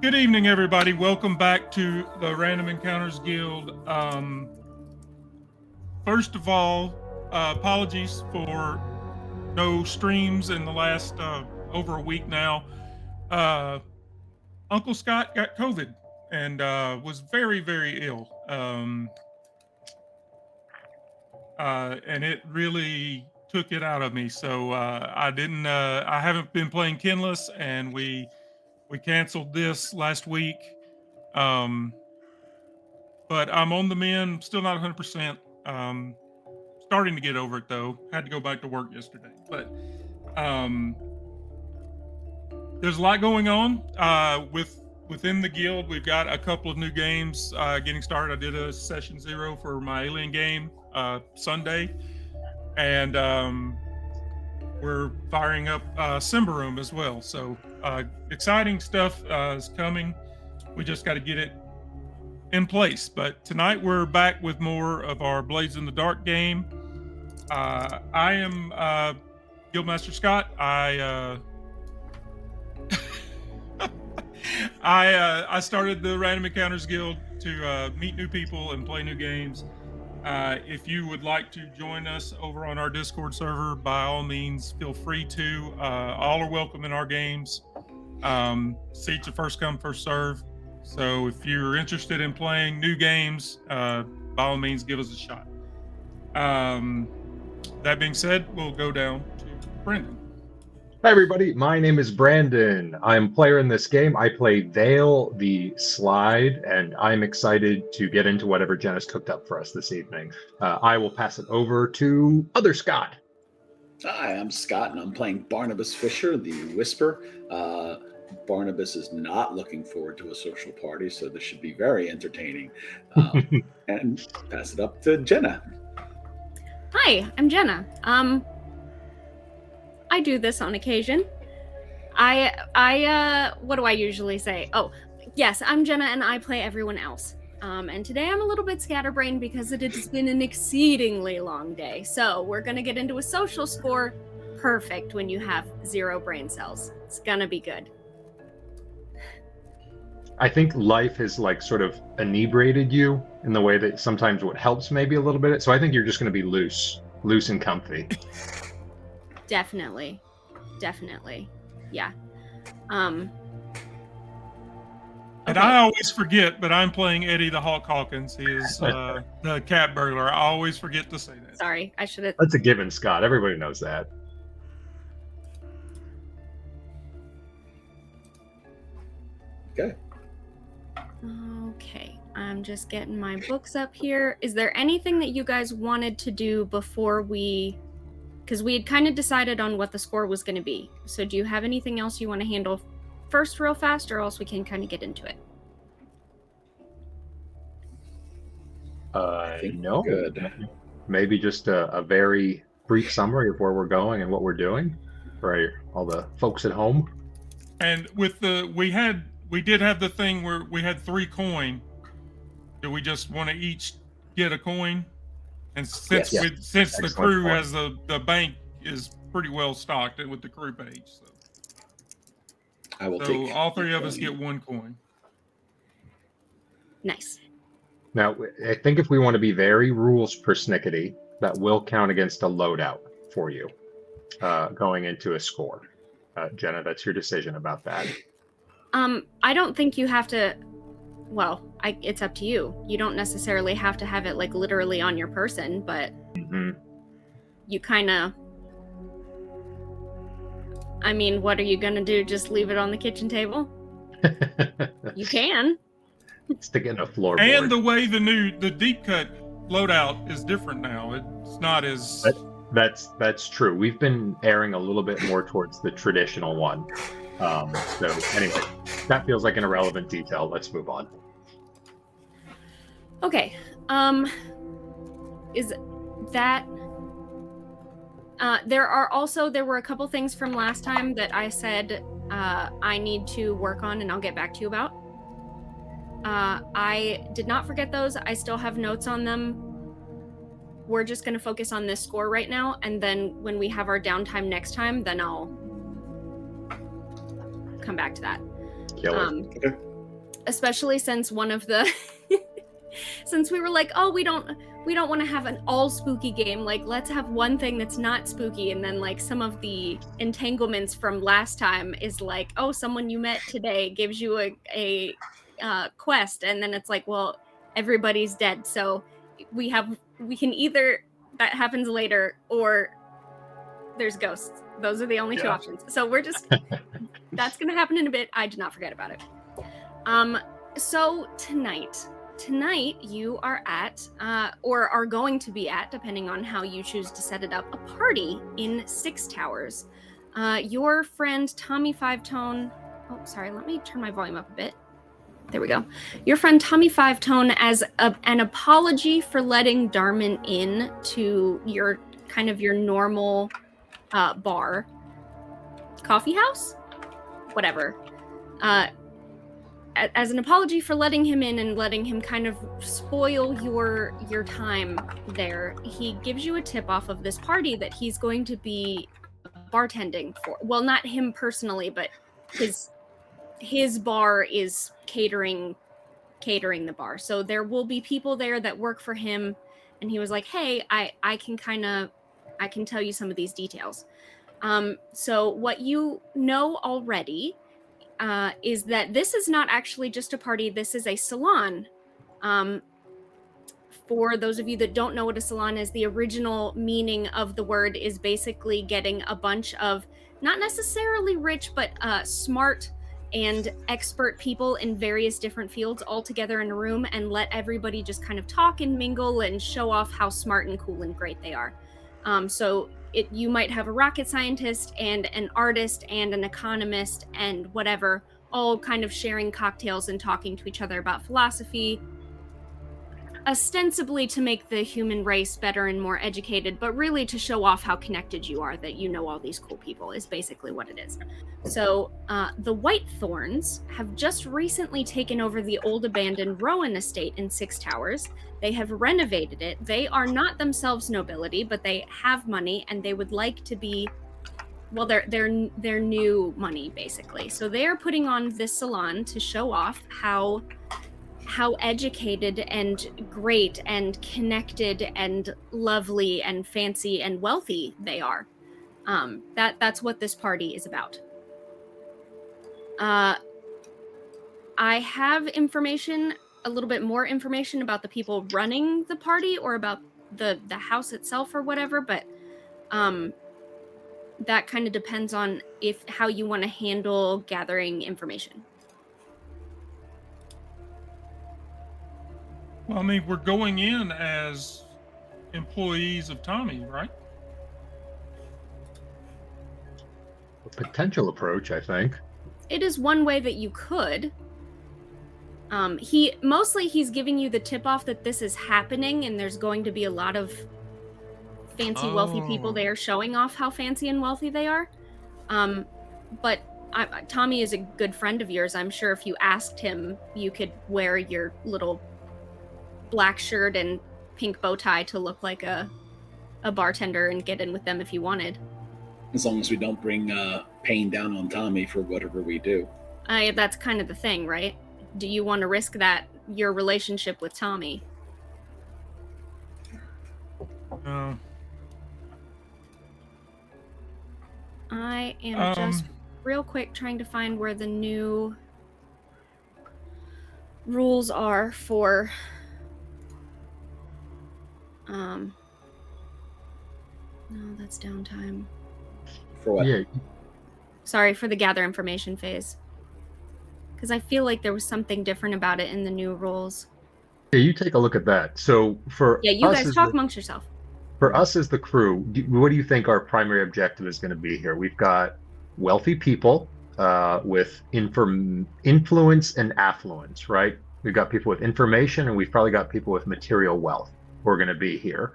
Good evening, everybody. Welcome back to the Random Encounters Guild. First of all, apologies for no streams in the last over a week now. Uncle Scott got COVID and was very, very ill. And it really took it out of me. So I haven't been playing Kinless, and we canceled this last week. But I'm on the mend, still not 100%. Starting to get over it though. Had to go back to work yesterday, but there's a lot going on within the guild. We've got a couple of new games getting started. I did a session 0 for my Alien game Sunday, and we're firing up Symbaroom as well. So exciting stuff is coming. We just got to get it in place. But tonight we're back with more of our Blades in the Dark game. I am Guildmaster Scott. I started the Random Encounters Guild to meet new people and play new games. If you would like to join us over on our Discord server, by all means, feel free to. All are welcome in our games. Seats are first come, first serve. So if you're interested in playing new games, by all means, give us a shot. That being said, we'll go down to Brendan. Hi everybody, my name is Brandon. I'm player in this game. I play Vale the Slide, and I'm excited to get into whatever Jenna's cooked up for us this evening. I will pass it over to other Scott. Hi, I'm Scott, and I'm playing Barnabas Fisher, the Whisper. Barnabas is not looking forward to a social party, so this should be very entertaining. And pass it up to Jenna. Hi, I'm Jenna. I do this on occasion. What do I usually say? Oh, yes, I'm Jenna and I play everyone else. And today I'm a little bit scatterbrained because it has been an exceedingly long day. So we're gonna get into a social score. Perfect when you have 0 brain cells. It's gonna be good. I think life has sort of inebriated you in the way that sometimes what helps maybe a little bit. So I think you're just going to be loose and comfy. Definitely. Yeah. And Okay. I always forget, but I'm playing Eddie the Hawk Hawkins. He is the cat burglar. I always forget to say that. Sorry, I should have. That's a given, Scott. Everybody knows that. Okay, I'm just getting my books up here. Is there anything that you guys wanted to do before because we had kind of decided on what the score was going to be. So do you have anything else you want to handle first real fast, or else we can kind of get into it? No. Good. Maybe just a very brief summary of where we're going and what we're doing for all the folks at home. And with we did have the thing where we had 3 coin. Do we just want to each get a coin? And since the crew has the bank is pretty well stocked with the crew page, so I will take. All 3 of us get 1 coin. Nice. Now, I think if we want to be very rules persnickety, that will count against a loadout for you going into a score. Jenna, that's your decision about that. I don't think you have to. Well, it's up to you. You don't necessarily have to have it literally on your person, but you kind of. I mean, what are you gonna do? Just leave it on the kitchen table? You can. Stick it in a floorboard. And the way the deep cut loadout is different now. It's not as. That's true. We've been airing a little bit more towards the traditional one. So anyway, that feels like an irrelevant detail. Let's move on. Okay. Is that there were a couple things from last time that I said I need to work on, and I'll get back to you about. I did not forget those. I still have notes on them. We're just going to focus on this score right now, and then when we have our downtime next time, then I'll come back to that. Killer. especially since one of the since we were like, oh, we don't want to have an all spooky game, like let's have one thing that's not spooky. And then like some of the entanglements from last time is like, oh, someone you met today gives you a quest, and then it's like, well, everybody's dead, so we can either that happens later or there's ghosts. Those are the only two options. So we're just that's gonna happen in a bit. I did not forget about it. So tonight you are at or are going to be at, depending on how you choose to set it up, a party in Six Towers. Your friend Tommy Five Tone, oh sorry, let me turn my volume up a bit. There we go. Your friend Tommy Five Tone, as an apology for letting Darman in to your kind of your normal bar, coffee house, whatever. As an apology for letting him in and letting him kind of spoil your time there, he gives you a tip off of this party that he's going to be bartending for. Well, not him personally, but his bar is catering the bar. So there will be people there that work for him, and he was like, hey, I can tell you some of these details. So what you know already is that this is not actually just a party, this is a salon. For those of you that don't know what a salon is, the original meaning of the word is basically getting a bunch of not necessarily rich, but smart and expert people in various different fields all together in a room and let everybody just kind of talk and mingle and show off how smart and cool and great they are. So you might have a rocket scientist and an artist and an economist and whatever, all kind of sharing cocktails and talking to each other about philosophy, ostensibly to make the human race better and more educated, but really to show off how connected you are, that you know all these cool people is basically what it is. So the Whitethorns have just recently taken over the old abandoned Rowan estate in Six Towers. They have renovated it. They are not themselves nobility, but they have money and they would like to be, well, they're new money basically. So they are putting on this salon to show off how educated and great and connected and lovely and fancy and wealthy they are. That's what this party is about. I have information, a little bit more information about the people running the party or about the house itself or whatever, but that kind of depends on how you want to handle gathering information. Well, I mean, we're going in as employees of Tommy, right? A potential approach, I think. It is one way that you could. He's giving you the tip off that this is happening and there's going to be a lot of fancy, wealthy people there showing off how fancy and wealthy they are. But Tommy is a good friend of yours. I'm sure if you asked him, you could wear your little black shirt and pink bow tie to look like a bartender and get in with them if you wanted. As long as we don't bring pain down on Tommy for whatever we do. That's kind of the thing, right? Do you want to risk that, your relationship with Tommy? I am just real quick trying to find where the new rules are for no, that's downtime. For what? Yeah. Sorry, for the gather information phase. Because I feel like there was something different about it in the new rules. Yeah, you take a look at that. So for you us guys talk amongst yourself. For us as the crew, what do you think our primary objective is going to be here? We've got wealthy people with influence and affluence, right? We've got people with information, and we've probably got people with material wealth who are going to be here.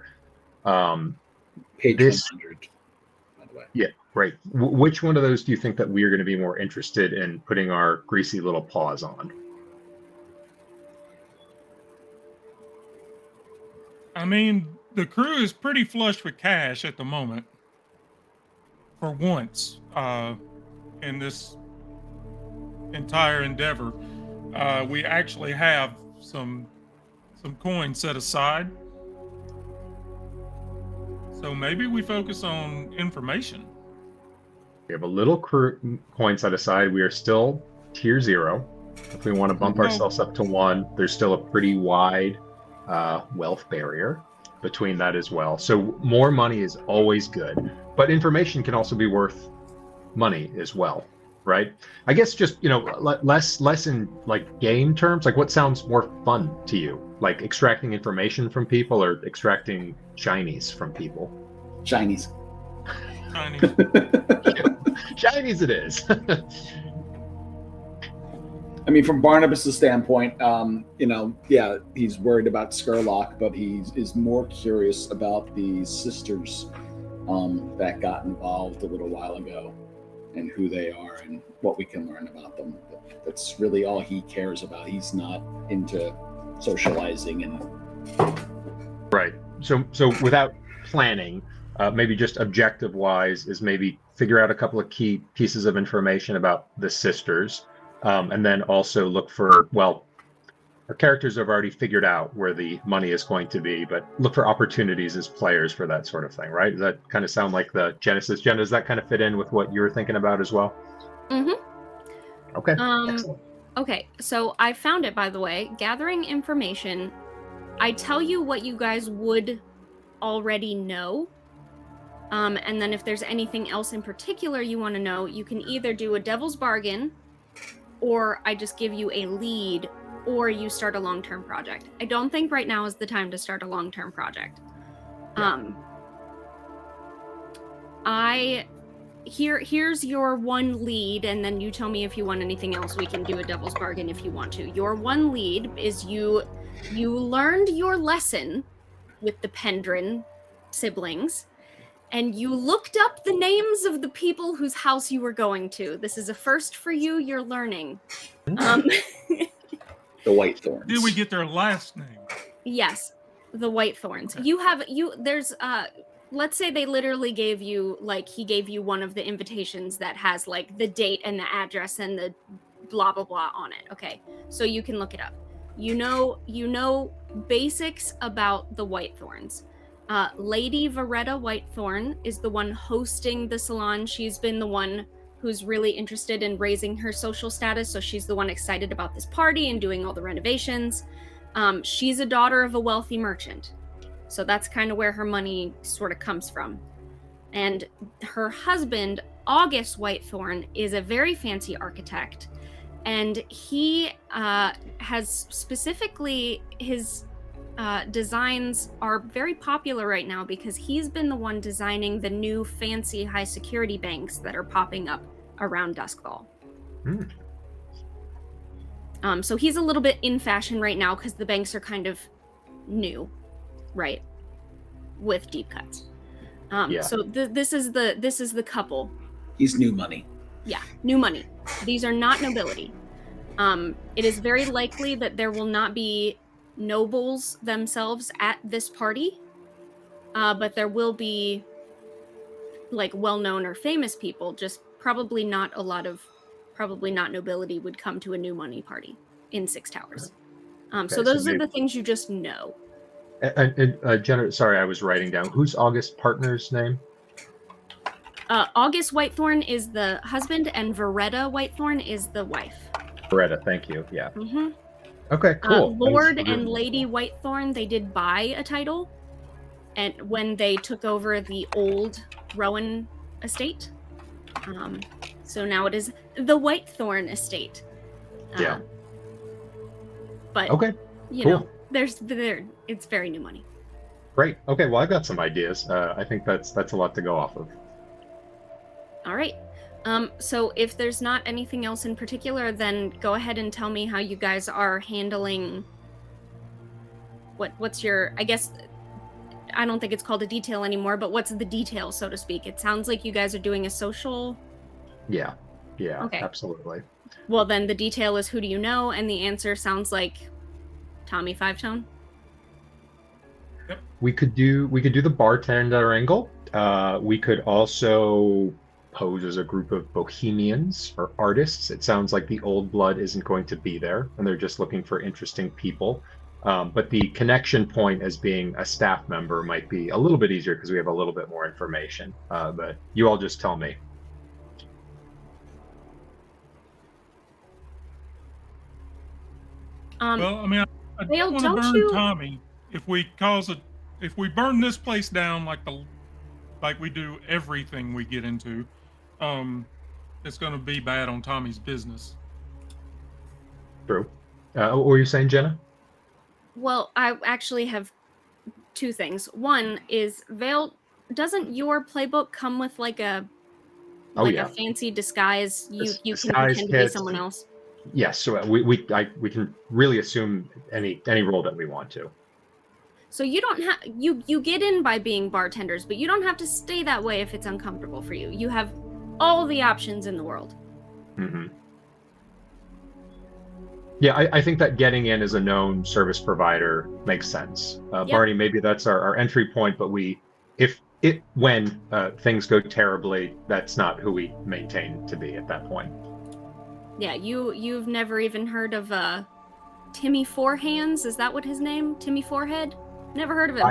Page 100, by the way. Yeah, right. Which one of those do you think that we are going to be more interested in putting our greasy little paws on? I mean, the crew is pretty flush with cash at the moment. For once, in this entire endeavor. we actually have some coins set aside. So maybe we focus on information. We have a little coin set aside. We are still tier 0. If we want to bump ourselves up to 1, there's still a pretty wide wealth barrier between that as well. So more money is always good, but information can also be worth money as well, right? I guess just, less in like game terms, like what sounds more fun to you? Like extracting information from people or extracting shinies from people? Shinies. Tiny. Shinies it is. I mean, from Barnabas's standpoint, he's worried about Skurlock, but he is more curious about the sisters that got involved a little while ago and who they are and what we can learn about them. But that's really all he cares about. He's not into socializing and right. So without planning, maybe just objective wise, is maybe figure out a couple of key pieces of information about the sisters. And then also look for, our characters have already figured out where the money is going to be, but look for opportunities as players for that sort of thing, right? Does that kind of sound like the Genesis? Jen, does that kind of fit in with what you were thinking about as well? Mm-hmm. Okay. Excellent. Okay, so I found it, by the way. Gathering information. I tell you what you guys would already know. And then if there's anything else in particular you want to know, you can either do a devil's bargain, or I just give you a lead, or you start a long-term project. I don't think right now is the time to start a long-term project. Yeah. Here's your one lead, and then you tell me if you want anything else. We can do a devil's bargain if you want to. Your one lead is you learned your lesson with the Pendrin siblings, and you looked up the names of the people whose house you were going to. This is a first for you. You're learning. the Whitethorns. Did we get their last name? Yes, the Whitethorns. Okay. There's let's say they literally gave you, like, he gave you one of the invitations that has like the date and the address and the blah blah blah on it. Okay, so you can look it up. You know basics about the Whitethorns. Lady Veretta Whitethorn is the one hosting the salon. She's been the one who's really interested in raising her social status, so she's the one excited about this party and doing all the renovations. She's a daughter of a wealthy merchant, so that's kind of where her money sort of comes from. And her husband, August Whitethorn, is a very fancy architect, and he has specifically his designs are very popular right now because he's been the one designing the new fancy high security banks that are popping up around Duskfall. So he's a little bit in fashion right now because the banks are kind of new, right? With deep cuts. Yeah. So this is the couple. He's new money. Yeah, new money. These are not nobility. It is very likely that there will not be nobles themselves at this party, but there will be like well-known or famous people. Just probably not nobility would come to a new money party in Six Towers. So those are the things you just know. And Jenna, sorry, I was writing down. Who's August's partner's name? August Whitethorn is the husband, and Veretta Whitethorn is the wife. Veretta, thank you. Yeah. Mm-hmm. Okay, cool. Lord and Lady Whitethorn, they did buy a title, and when they took over the old Rowan estate, so now it is the Whitethorn estate. Yeah. But okay, you cool. know, it's very new money. Great. Okay, well, I've got some ideas. I think that's a lot to go off of. All right. So if there's not anything else in particular, then go ahead and tell me how you guys are handling what's your, I guess, I don't think it's called a detail anymore, but what's the detail, so to speak? It sounds like you guys are doing a social. Yeah, Okay. Absolutely. Well, then the detail is who do you know, and the answer sounds like Tommy Five Tone. We could do the bartender angle. We could also pose as a group of bohemians or artists. It sounds like the old blood isn't going to be there, and they're just looking for interesting people. But the connection point as being a staff member might be a little bit easier because we have a little bit more information. But you all just tell me. Well, I mean, I Dale, don't want to don't burn you- Tommy if we burn this place down like we do everything we get into. It's going to be bad on Tommy's business. True. What were you saying, Jenna? Well, I actually have two things. One is, Vale, doesn't your playbook come with like a a fancy disguise? You can Disguise pretend to be kits. someone else. Yes, so we can really assume any role that we want to. So you don't have you get in by being bartenders, but you don't have to stay that way if it's uncomfortable for you. You have all the options in the world. Mm-hmm. Yeah, I think that getting in as a known service provider makes sense. Yep. Barney, maybe that's our entry point, but when things go terribly, that's not who we maintain to be at that point. Yeah, you've never even heard of Timmy Fourhands? Is that what his name? Timmy Forehead? Never heard of him.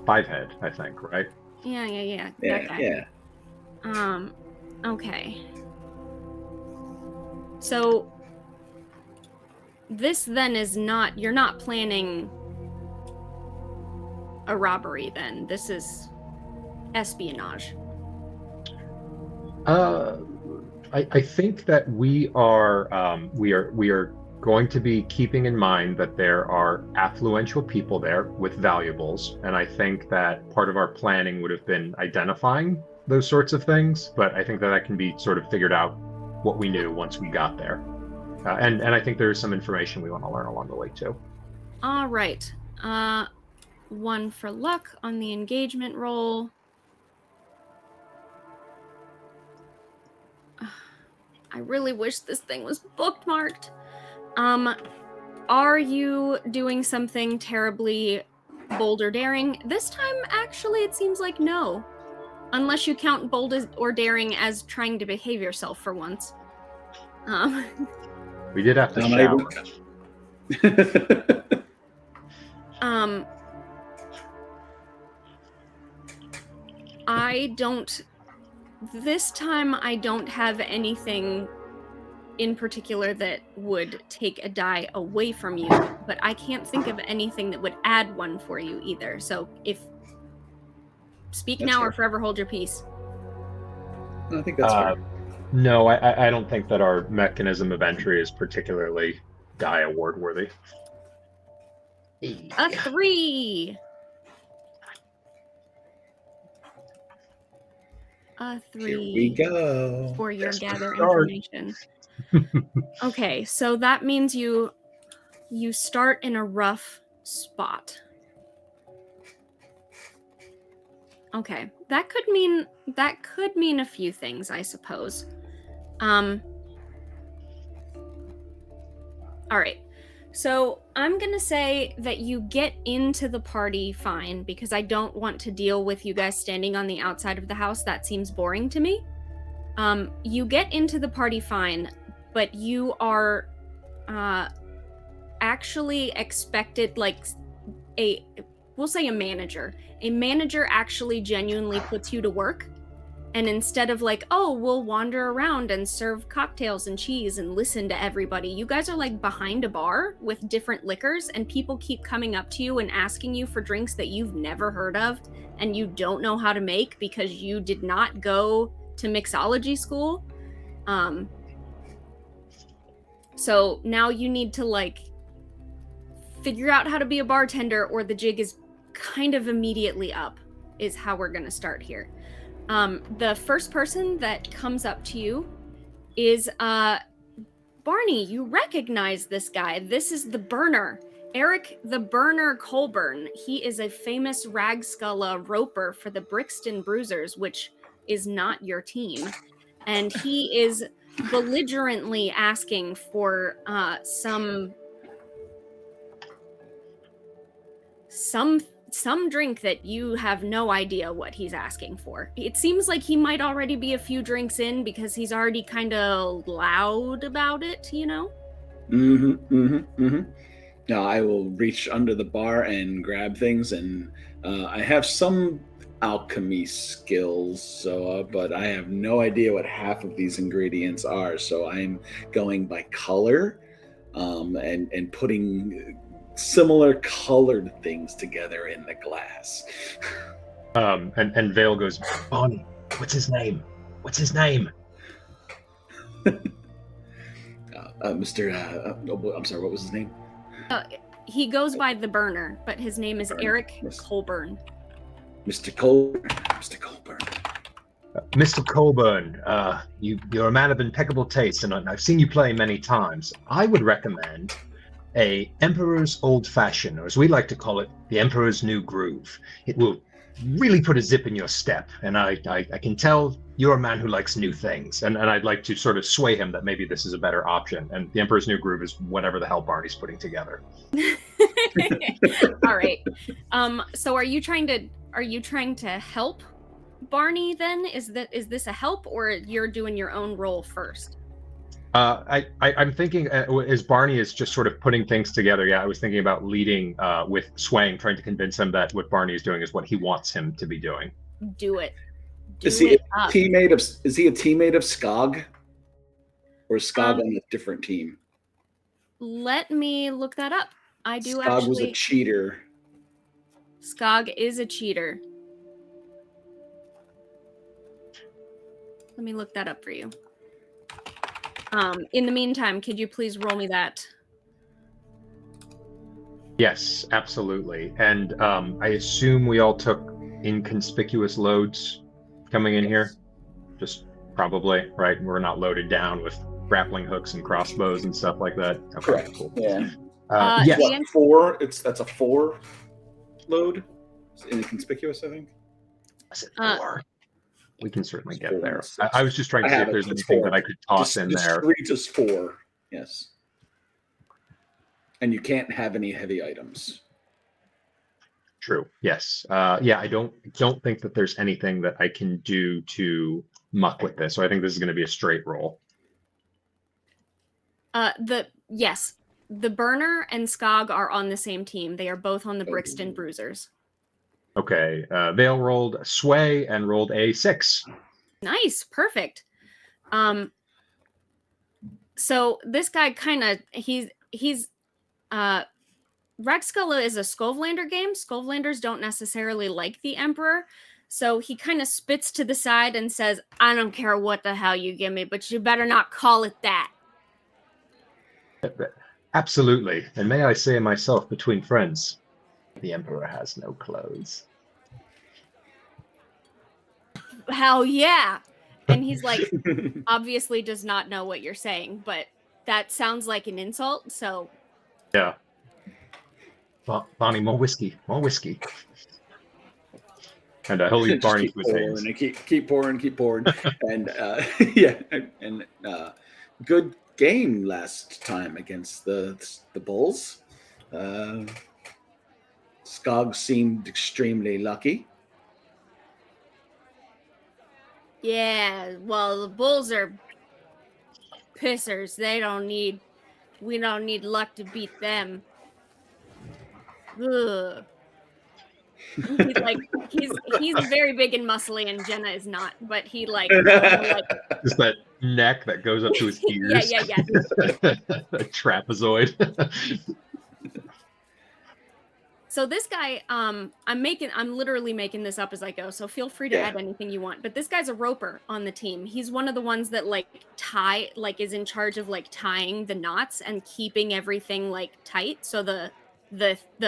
Fivehead, I think, right? Yeah. That guy. Yeah. Okay. So this then is not, you're not planning a robbery then. This is espionage. I think that we are going to be keeping in mind that there are affluential people there with valuables, and I think that part of our planning would have been identifying those sorts of things, but I think that can be sort of figured out what we knew once we got there. And I think there's some information we want to learn along the way too. All right. 1 for luck on the engagement roll. I really wish this thing was bookmarked. Are you doing something terribly bold or daring? This time, actually, it seems like no. Unless you count bold or daring as trying to behave yourself for once. We did have to I'm shower. This time I don't have anything in particular that would take a die away from you, but I can't think of anything that would add one for you either. So speak That's now fair. or forever hold your peace. I think that's fair. No, I don't think that our mechanism of entry is particularly die award worthy. A 3. A 3. Here we go. For your Yes, gather start. information. Okay, so that means you start in a rough spot. Okay, that could mean a few things, I suppose. All right. So I'm going to say that you get into the party fine because I don't want to deal with you guys standing on the outside of the house. That seems boring to me. You get into the party fine, but you are actually expected, like we'll say a manager. A manager actually genuinely puts you to work. And instead of like, oh, we'll wander around and serve cocktails and cheese and listen to everybody, you guys are like behind a bar with different liquors and people keep coming up to you and asking you for drinks that you've never heard of and you don't know how to make because you did not go to mixology school. So now you need to like figure out how to be a bartender or the jig is kind of immediately up, is how we're going to start here. The first person that comes up to you is Barney. You recognize this guy. This is the Burner. Eric the Burner Colburn. He is a famous Ragskulla roper for the Brixton Bruisers, which is not your team. And he is belligerently asking for some some drink that you have no idea what he's asking for. It seems like he might already be a few drinks in because he's already kind of loud about it, you know? Now I will reach under the bar and grab things, and I have some alchemy skills, so but I have no idea what half of these ingredients are. So I'm going by color, and putting similar colored things together in the glass. And Vale goes, Bonnie, what's his name? What's his name? Mr. I'm sorry, what was his name? He goes by the Burner, but his name is Burner. Eric Yes. Colburn. Mr. Colburn. Mr. Colburn. Mr. Colburn, you're a man of impeccable taste, and I've seen you play many times. I would recommend a Emperor's Old Fashioned, or as we like to call it, the Emperor's New Groove. It will really put a zip in your step, and I can tell you're a man who likes new things, and I'd like to sort of sway him that maybe this is a better option, and the Emperor's New Groove is whatever the hell Barney's putting together. All right. So are you trying to help Barney then? Is this a help, or you're doing your own role first? I'm thinking as Barney is just sort of putting things together. Yeah, I was thinking about leading with swaying, trying to convince him that what Barney is doing is what he wants him to be doing. Do it. Is he it a up. teammate of Skog? Or is Skog on a different team? Let me look that up. I do Skog actually. was a cheater. Skog is a cheater. Let me look that up for you. In the meantime, could you please roll me that? Yes, absolutely. And I assume we all took inconspicuous loads coming in here. Just probably, right? We're not loaded down with grappling hooks and crossbows and stuff like that. Okay, Correct. cool. Yeah. Yes. the What, 4? That's a 4 load. It's inconspicuous, I think. I said Uh, 4. We can certainly It's get 4 there. and 6. I was just trying to I see have if it. there's It's anything 4. that I could toss in there. Discreet is 4. Yes. And you can't have any heavy items. True. Yes. Yeah. I don't think that there's anything that I can do to muck with this. So I think this is going to be a straight roll. Yes, the Burner and Skog are on the same team. They are both on the Okay. Brixton Bruisers. Okay. Vale rolled a sway and rolled a 6. Nice, perfect. So this guy he's Rexgala is a Skovlander game. Skovlanders don't necessarily like the Emperor. So he kind of spits to the side and says, I don't care what the hell you give me, but you better not call it that. Absolutely. And may I say myself, between friends, the Emperor has no clothes. Hell yeah. And he's like, obviously does not know what you're saying, but that sounds like an insult. So Yeah. Bonnie, more whiskey. More whiskey. And he'll leave Just Barney keep to his hands. pouring and keep pouring. And yeah, and good game last time against the Bulls. Skog seemed extremely lucky. yeah, well, the Bulls are pissers. We don't need luck to beat them. Ugh. He's like he's very big and muscly, and Jenna is not, but he like Just that neck that goes up to his ears. yeah. A trapezoid. So this guy, I'm literally making this up as I go. So feel free to add anything you want. But this guy's a roper on the team. He's one of the ones that is in charge of like tying the knots and keeping everything like tight. So the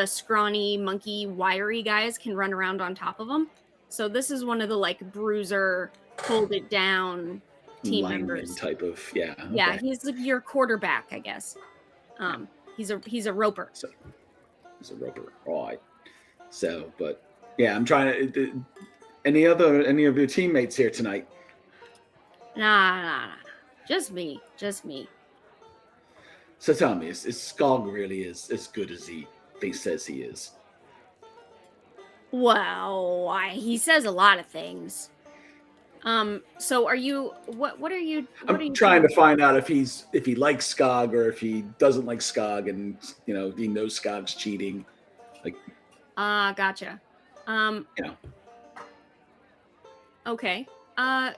scrawny, monkey, wiry guys can run around on top of them. So this is one of the like bruiser, hold it down team Lineman members. type of yeah. Yeah, Okay. he's like your quarterback, I guess. He's a roper. So he's a roper. All right. So, but yeah, I'm trying to. Any of your teammates here tonight? Nah. Just me. So tell me, is Skog really as good as he says he is? Well, he says a lot of things. So are you? What are you? What are I'm you trying to find out if he likes Skog or if he doesn't like Skog, and he knows Skog's cheating. Gotcha. You know, Okay.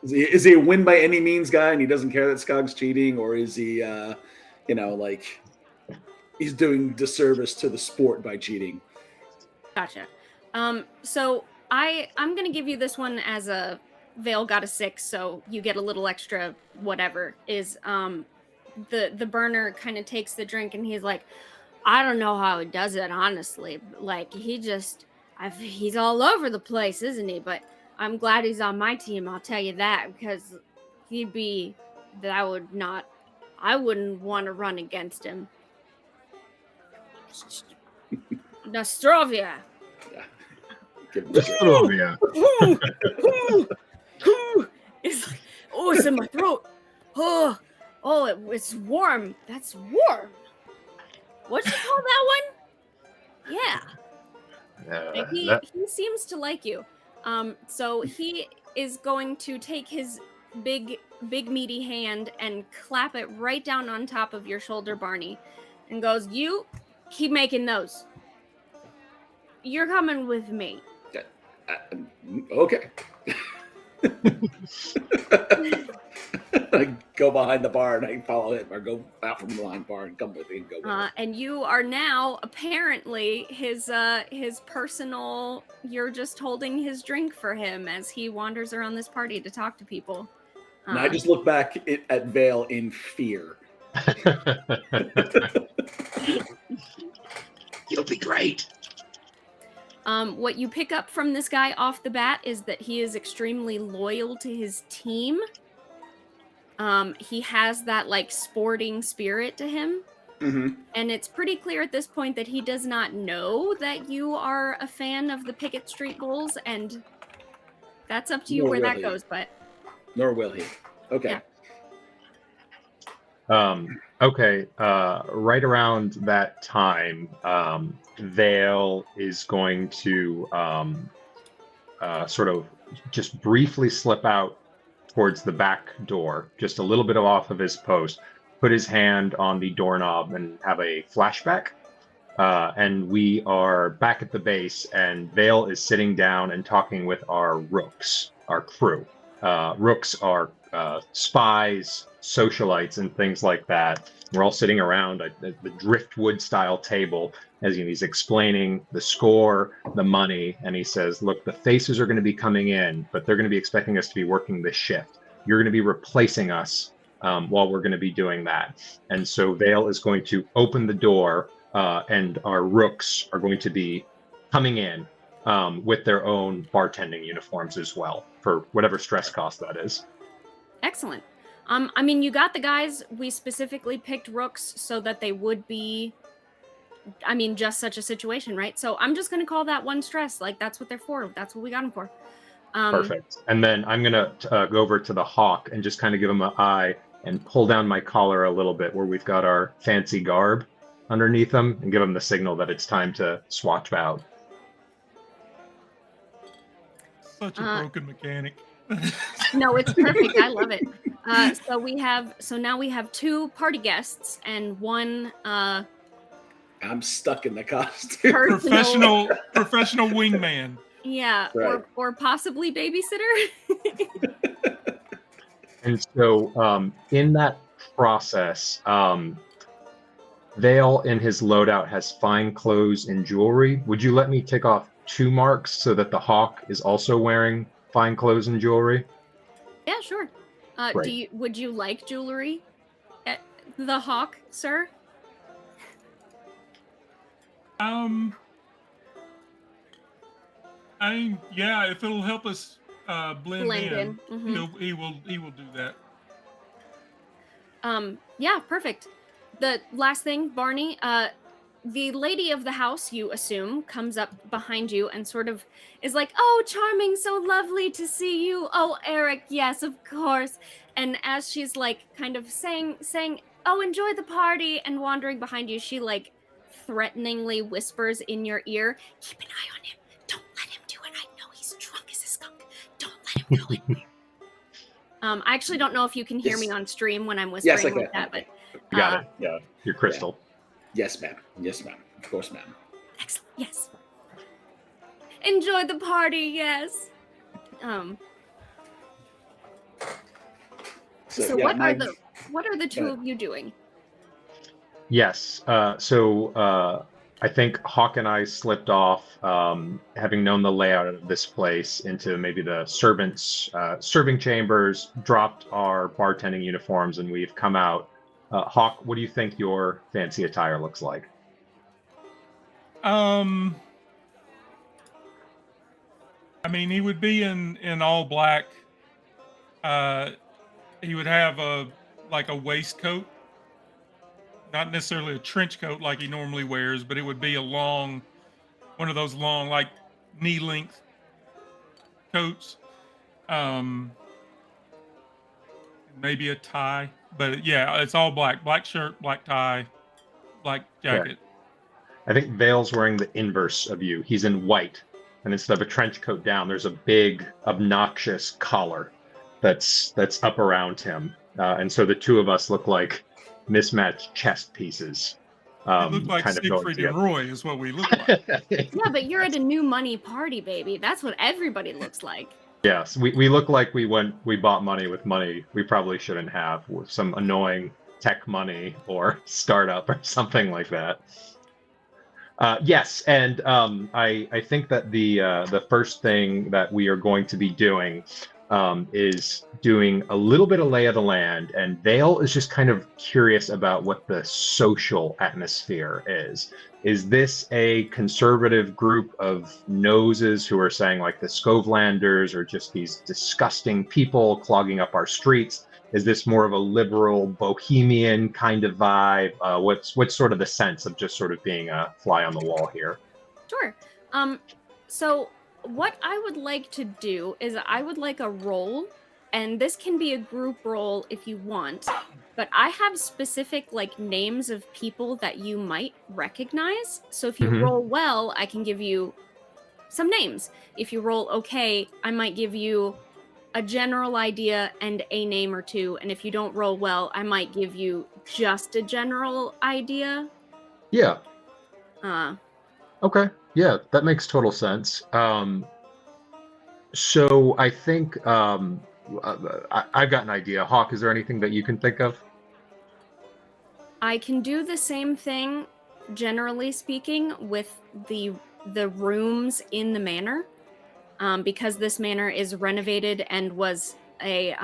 is he a win by any means guy, and he doesn't care that Skog's cheating, or is he, like he's doing disservice to the sport by cheating? Gotcha. So I'm gonna give you this one as a Vale got a 6, so you get a little extra whatever. Is the burner kind of takes the drink and he's like, I don't know how he does it, honestly. Like he's all over the place, isn't he? But I'm glad he's on my team, I'll tell you that, because I wouldn't want to run against him. Nostrovia. Give him a drink. It's like, oh, it's in my throat. It's warm. That's warm. What you call that one? Yeah. And he seems to like you. So he is going to take his big meaty hand and clap it right down on top of your shoulder, Barney, and goes, "You keep making those. You're coming with me." Okay. I go behind the bar and I follow him, or go out from behind the bar and come with him and go with him. And you are now apparently his personal. You're just holding his drink for him as he wanders around this party to talk to people. And I just look back at Vale in fear. You'll be great. What you pick up from this guy off the bat is that he is extremely loyal to his team. He has that like sporting spirit to him. Mm-hmm. And it's pretty clear at this point that he does not know that you are a fan of the Pickett Street Bulls, and that's up to you where that goes, but nor will he. Okay. Yeah. Okay. Right around that time, Vale is going to sort of just briefly slip out towards the back door, just a little bit off of his post, put his hand on the doorknob and have a flashback. And we are back at the base, and Vale is sitting down and talking with our rooks, our crew. Rooks are spies, socialites, and things like that. We're all sitting around the driftwood style table as he's explaining the score, the money, and he says, look, the faces are going to be coming in, but they're going to be expecting us to be working this shift. You're going to be replacing us while we're going to be doing that. And so Vale is going to open the door, and our rooks are going to be coming in with their own bartending uniforms as well, for whatever stress cost that is. Excellent. I mean, you got the guys. We specifically picked rooks so that they would be, I mean, just such a situation, right? So I'm just going to call that one stress. Like, that's what they're for. That's what we got them for. Perfect. And then I'm going to go over to the hawk and just kind of give him an eye and pull down my collar a little bit where we've got our fancy garb underneath him and give him the signal that it's time to swatch out. Such a broken mechanic. No, it's perfect. I love it. So now we have 2 party guests and 1 I'm stuck in the costume. professional wingman. Yeah, right. or possibly babysitter. And so in that process, Vale in his loadout has fine clothes and jewelry. Would you let me take off 2 marks so that the hawk is also wearing fine clothes and jewelry? Yeah, sure. Great. Would you like jewelry at the hawk, sir? If it'll help us blend in, Mhm. he will do that. Yeah, perfect. The last thing, Barney, the lady of the house, you assume, comes up behind you and sort of is like, "Oh, charming, so lovely to see you. Oh, Eric, yes, of course." And as she's like kind of saying, "Oh, enjoy the party," and wandering behind you, she like threateningly whispers in your ear, "Keep an eye on him. Don't let him do I actually don't know if you can hear me Yes. on stream when I'm whispering Yes, I like can. that, but You got it. Yeah, your crystal. Yes, ma'am. Yes, ma'am. Of course, ma'am. excellent. Yes. Enjoy the party. Yes. So yeah, what are the two Go of you doing? Yes. I think Hawk and I slipped off, having known the layout of this place, into maybe the servants' serving chambers, dropped our bartending uniforms, and we've come out. Hawk, what do you think your fancy attire looks like? I mean, he would be in all black. He would have a waistcoat, not necessarily a trench coat like he normally wears, but it would be one of those long, like knee length coats. Um, Maybe a tie, but yeah, it's all black shirt, black tie, black jacket. I think Vale's wearing the inverse of you. He's in white, and instead of a trench coat down, there's a big, obnoxious collar that's up around him, and so the two of us look like mismatched chess pieces. It looked like kind of going Siegfried and together. Roy is what we look like. Yeah, but you're at a new money party, baby. That's what everybody looks like. Yes, we look like we bought money with money we probably shouldn't have, with some annoying tech money or startup or something like that. Yes, and I think that the first thing that we are going to be doing is doing a little bit of lay of the land, and Vale is just kind of curious about what the social atmosphere is. Is this a conservative group of noses who are saying like the Scovelanders are just these disgusting people clogging up our streets? Is this more of a liberal bohemian kind of vibe? What's sort of the sense of just sort of being a fly on the wall here? Sure. So what I would like to do is I would like a roll, and this can be a group roll if you want, but I have specific like names of people that you might recognize. So if you Mhm. roll well, I can give you some names. If you roll okay, I might give you a general idea and a name or two. And if you don't roll well, I might give you just a general idea. Yeah. Uh, Okay. Yeah, that makes total sense. So I think I've got an idea. Hawk, is there anything that you can think of? I can do the same thing, generally speaking, with the rooms in the manor, because this manor is renovated and was a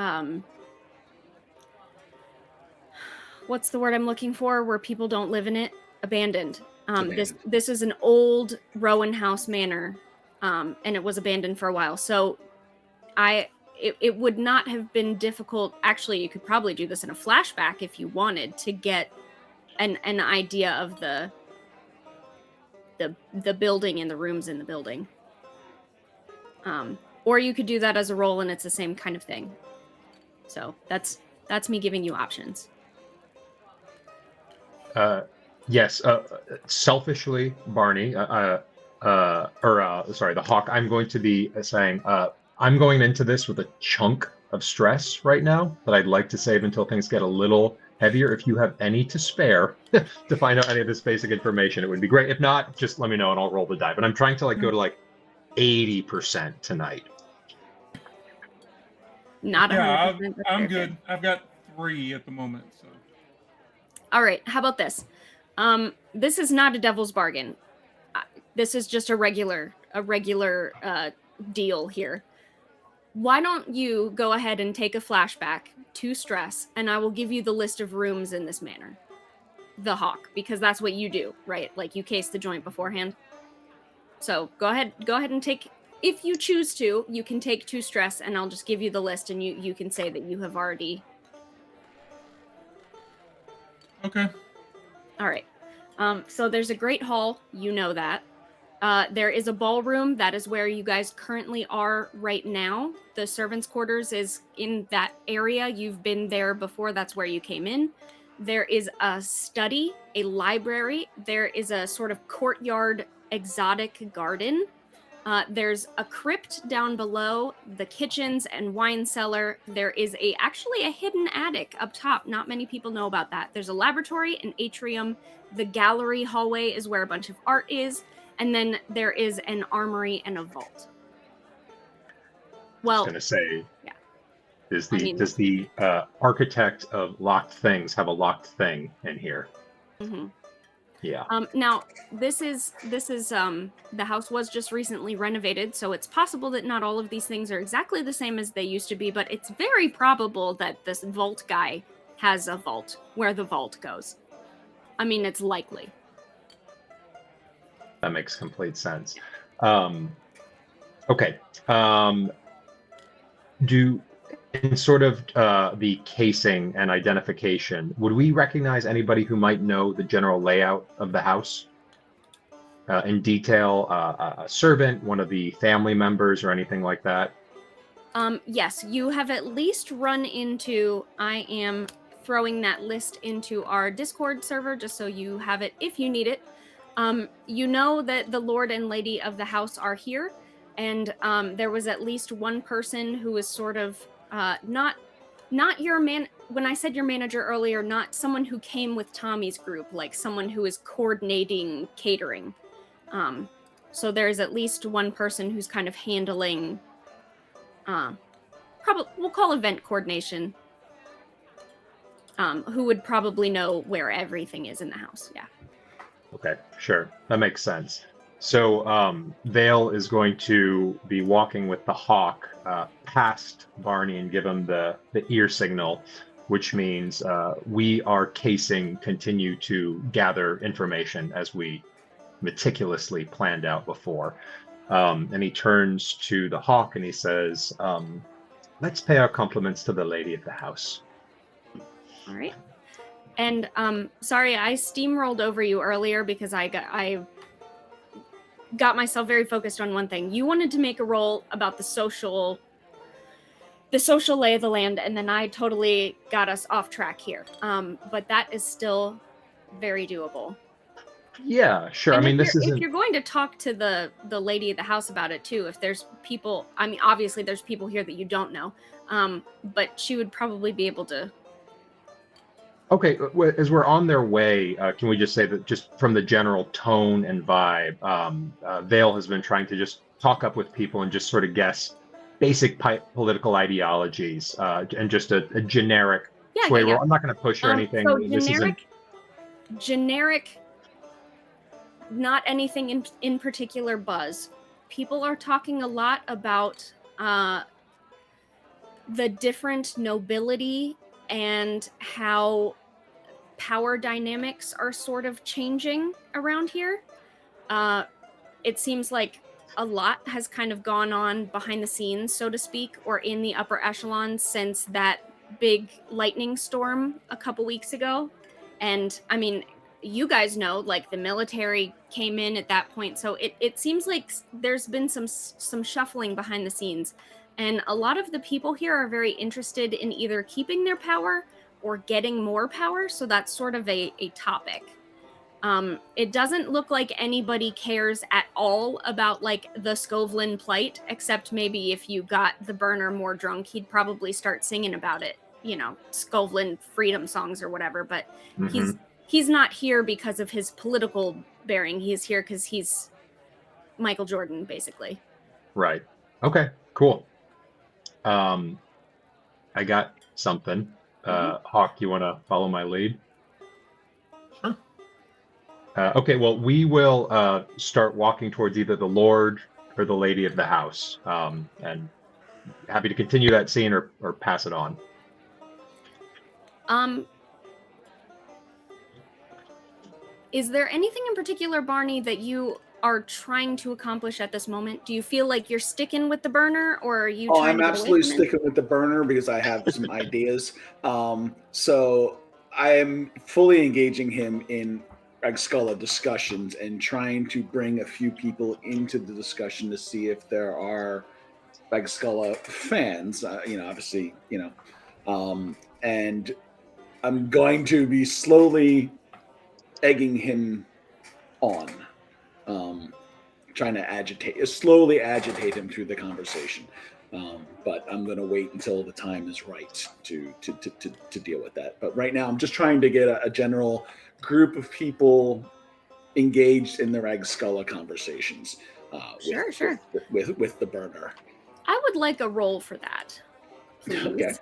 what's the word I'm looking for? Where people don't live in it, abandoned. This is an old Rowan House manor, and it was abandoned for a while. So it would not have been difficult. Actually, you could probably do this in a flashback if you wanted to get an idea of the building and the rooms in the building. Or you could do that as a roll, and it's the same kind of thing. So that's me giving you options. Yes. Selfishly, Barney, sorry, the Hawk. I'm going to be saying I'm going into this with a chunk of stress right now that I'd like to save until things get a little heavier. If you have any to spare to find out any of this basic information, it would be great. If not, just let me know and I'll roll the die. But I'm trying to go to 80% tonight. Not 100%. Yeah, that's I'm fair. good. I've got 3 at the moment. So All right, how about this? This is not a devil's bargain. This is just a regular deal here. Why don't you go ahead and take a flashback to stress, and I will give you the list of rooms in this manor. The Hawk, because that's what you do, right? Like you case the joint beforehand. So go ahead and take, if you choose to, you can take 2 stress, and I'll just give you the list, and you can say that you have already. okay. All right. So there's a great hall, you know that. There is a ballroom. That is where you guys currently are right now. The servants' quarters is in that area. You've been there before. That's where you came in. There is a study, a library. There is a sort of courtyard exotic garden. There's a crypt down below, the kitchens and wine cellar. There is actually a hidden attic up top. Not many people know about that. There's a laboratory, an atrium. The gallery hallway is where a bunch of art is. And then there is an armory and a vault. Well, I was going to say, yeah. Does the architect of locked things have a locked thing in here? Mm-hmm. Yeah. Now this is the house was just recently renovated, so it's possible that not all of these things are exactly the same as they used to be, but it's very probable that this vault guy has a vault where the vault goes. I mean, it's likely. That makes complete sense. Okay. In sort of the casing and identification, would we recognize anybody who might know the general layout of the house in detail? A servant, one of the family members, or anything like that? Yes, you have at least run into. I am throwing that list into our Discord server just so you have it if you need it. You know that the Lord and Lady of the house are here, and there was at least one person who was sort of not your man. When I said your manager earlier, not someone who came with Tommy's group, like someone who is coordinating catering. So there's at least one person who's kind of handling, probably we'll call event coordination. Who would probably know where everything is in the house. Yeah. Okay, sure, that makes sense. So Vale is going to be walking with the hawk past Barney and give him the ear signal, which means we are casing continue to gather information as we meticulously planned out before. And he turns to the hawk and he says, let's pay our compliments to the lady of the house. All right. And sorry, I steamrolled over you earlier because I got myself very focused on one thing. You wanted to make a roll about the social lay of the land, and then I totally got us off track here. But that is still very doable. Yeah, sure. And I mean, if you're going to talk to the lady of the house about it too, if there's people, I mean, obviously there's people here that you don't know, but she would probably be able to. Okay, as we're on their way, can we just say that just from the general tone and vibe, Vale has been trying to just talk up with people and just sort of guess basic political ideologies and just a generic way. Yeah. I'm not going to push or anything. So generic, not anything in particular buzz. People are talking a lot about the different nobility and how power dynamics are sort of changing around here. It seems like a lot has kind of gone on behind the scenes, so to speak, or in the upper echelons since that big lightning storm a couple weeks ago. And I mean, you guys know, like, the military came in at that point. So it seems like there's been some shuffling behind the scenes. And a lot of the people here are very interested in either keeping their power or getting more power. So that's sort of a topic. It doesn't look like anybody cares at all about, like, the Skovlin plight, except maybe if you got the burner more drunk, he'd probably start singing about it, you know, Skovlin freedom songs or whatever. But he's not here because of his political bearing. He's here because he's Michael Jordan, basically. Right. Okay, cool. I got something. Hawk, you want to follow my lead? Sure. Okay, well, we will start walking towards either the Lord or the Lady of the house. And happy to continue that scene or pass it on. Is there anything in particular, Barney, that you are trying to accomplish at this moment? Do you feel like you're sticking with the burner, or are you trying I'm to absolutely sticking with the burner because I have some ideas. So I am fully engaging him in Ragskulla discussions and trying to bring a few people into the discussion to see if there are Ragskulla fans, obviously, and I'm going to be slowly egging him on slowly agitate him through the conversation. But I'm going to wait until the time is right to deal with that. But right now, I'm just trying to get a general group of people engaged in the Ragskulla conversations. Sure. With the burner. I would like a roll for that, please. Okay.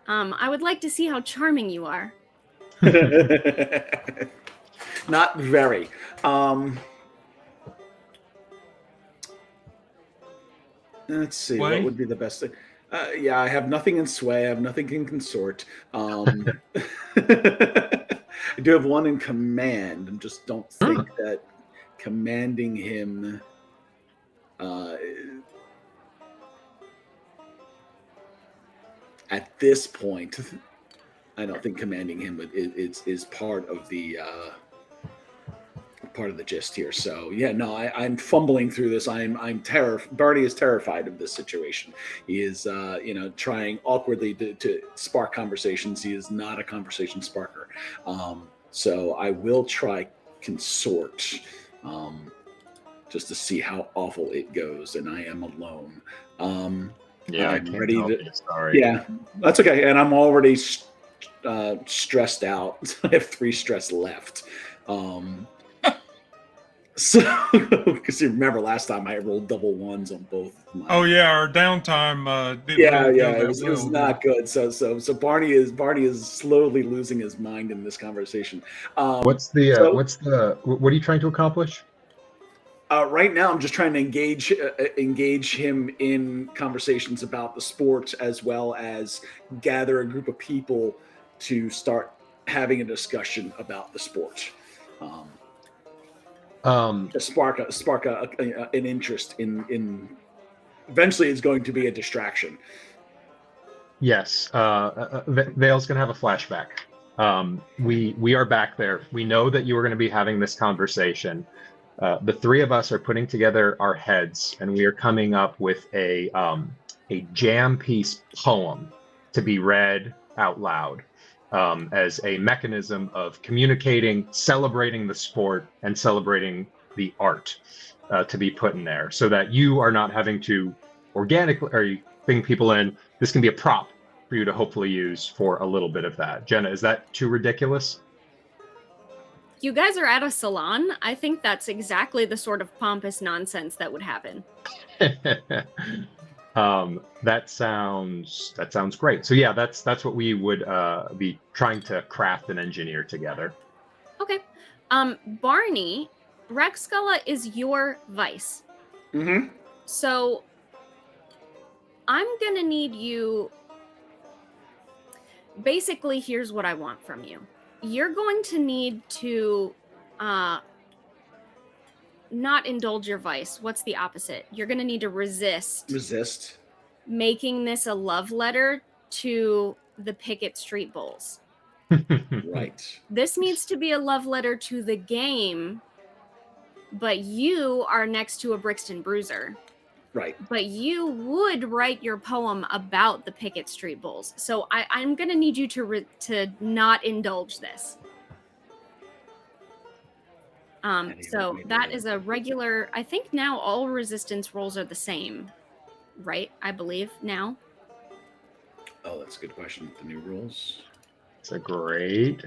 I would like to see how charming you are. Not very. Let's see. Sway? What would be the best thing? Yeah, I have nothing in sway. I have nothing in consort. I do have one in command. I just don't think that commanding him. At this point, I don't think commanding him is part of the gist here. So yeah, no, I'm fumbling through this. Barney is terrified of this situation. He is trying awkwardly to spark conversations. He is not a conversation sparker. So I will try consort just to see how awful it goes, and I am alone. Yeah, I I'm can't ready help to- you, sorry. Yeah, that's okay. And I'm already stressed out. I have 3 stress left. So, because you remember last time I rolled double ones on both. Oh yeah, our downtime. Didn't Yeah, really go it that was well. not good. So Barney is slowly losing his mind in this conversation. What are you trying to accomplish? Right now, I'm just trying to engage him in conversations about the sport, as well as gather a group of people to start having a discussion about the sport. To spark an interest in. Eventually, it's going to be a distraction. Yes, Vale's gonna have a flashback. We are back there. We know that you are going to be having this conversation. The 3 of us are putting together our heads, and we are coming up with a jam piece poem to be read out loud as a mechanism of communicating, celebrating the sport, and celebrating the art to be put in there, so that you are not having to organically bring people in. This can be a prop for you to hopefully use for a little bit of that. Jenna, is that too ridiculous? You guys are at a salon. I think that's exactly the sort of pompous nonsense that would happen. That sounds great. So yeah, that's what we would be trying to craft and engineer together. Okay. Barney, Ragskulla is your vice. Mm-hmm. So I'm gonna need you. Basically, here's what I want from you. You're going to need to not indulge your vice. What's the opposite? You're going to need to resist making this a love letter to the Pickett Street Bulls. Right. This needs to be a love letter to the game, but you are next to a Brixton Bruiser. Right. But you would write your poem about the Pickett Street Bulls. So I'm going to need you to not indulge this. So that is a regular, I think now all resistance rolls are the same, right? I believe now. Oh, that's a good question. The new rules. It's a great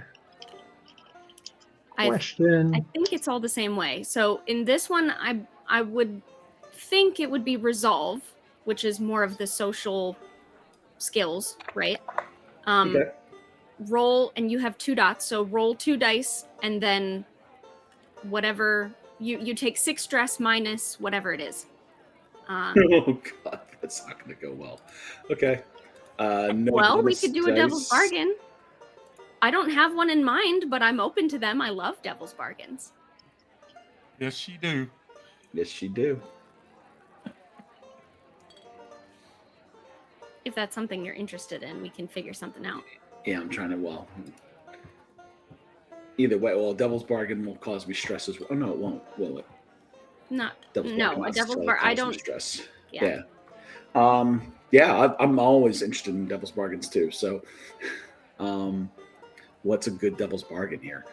I question. think it's all the same way. So in this one, I would think it would be resolve, which is more of the social skills, right? Okay. Roll, and you have 2 dots, so roll 2 dice, and then whatever you take 6 stress minus whatever it is. Oh god, that's not going to go well. Okay. No Well, we bonus could do a devil's dice. bargain. I don't have one in mind, but I'm open to them. I love devil's bargains. Yes, you do. Yes, you do. If that's something you're interested in, we can figure something out. Yeah, I'm trying to. Well, either way, devil's bargain will cause me stress as well. Oh no, it won't. Will it? Not Devil's no, bargain a will devil's cause bar. I me don't. stress. Yeah. Yeah. I'm always interested in devil's bargains too. So, what's a good devil's bargain here?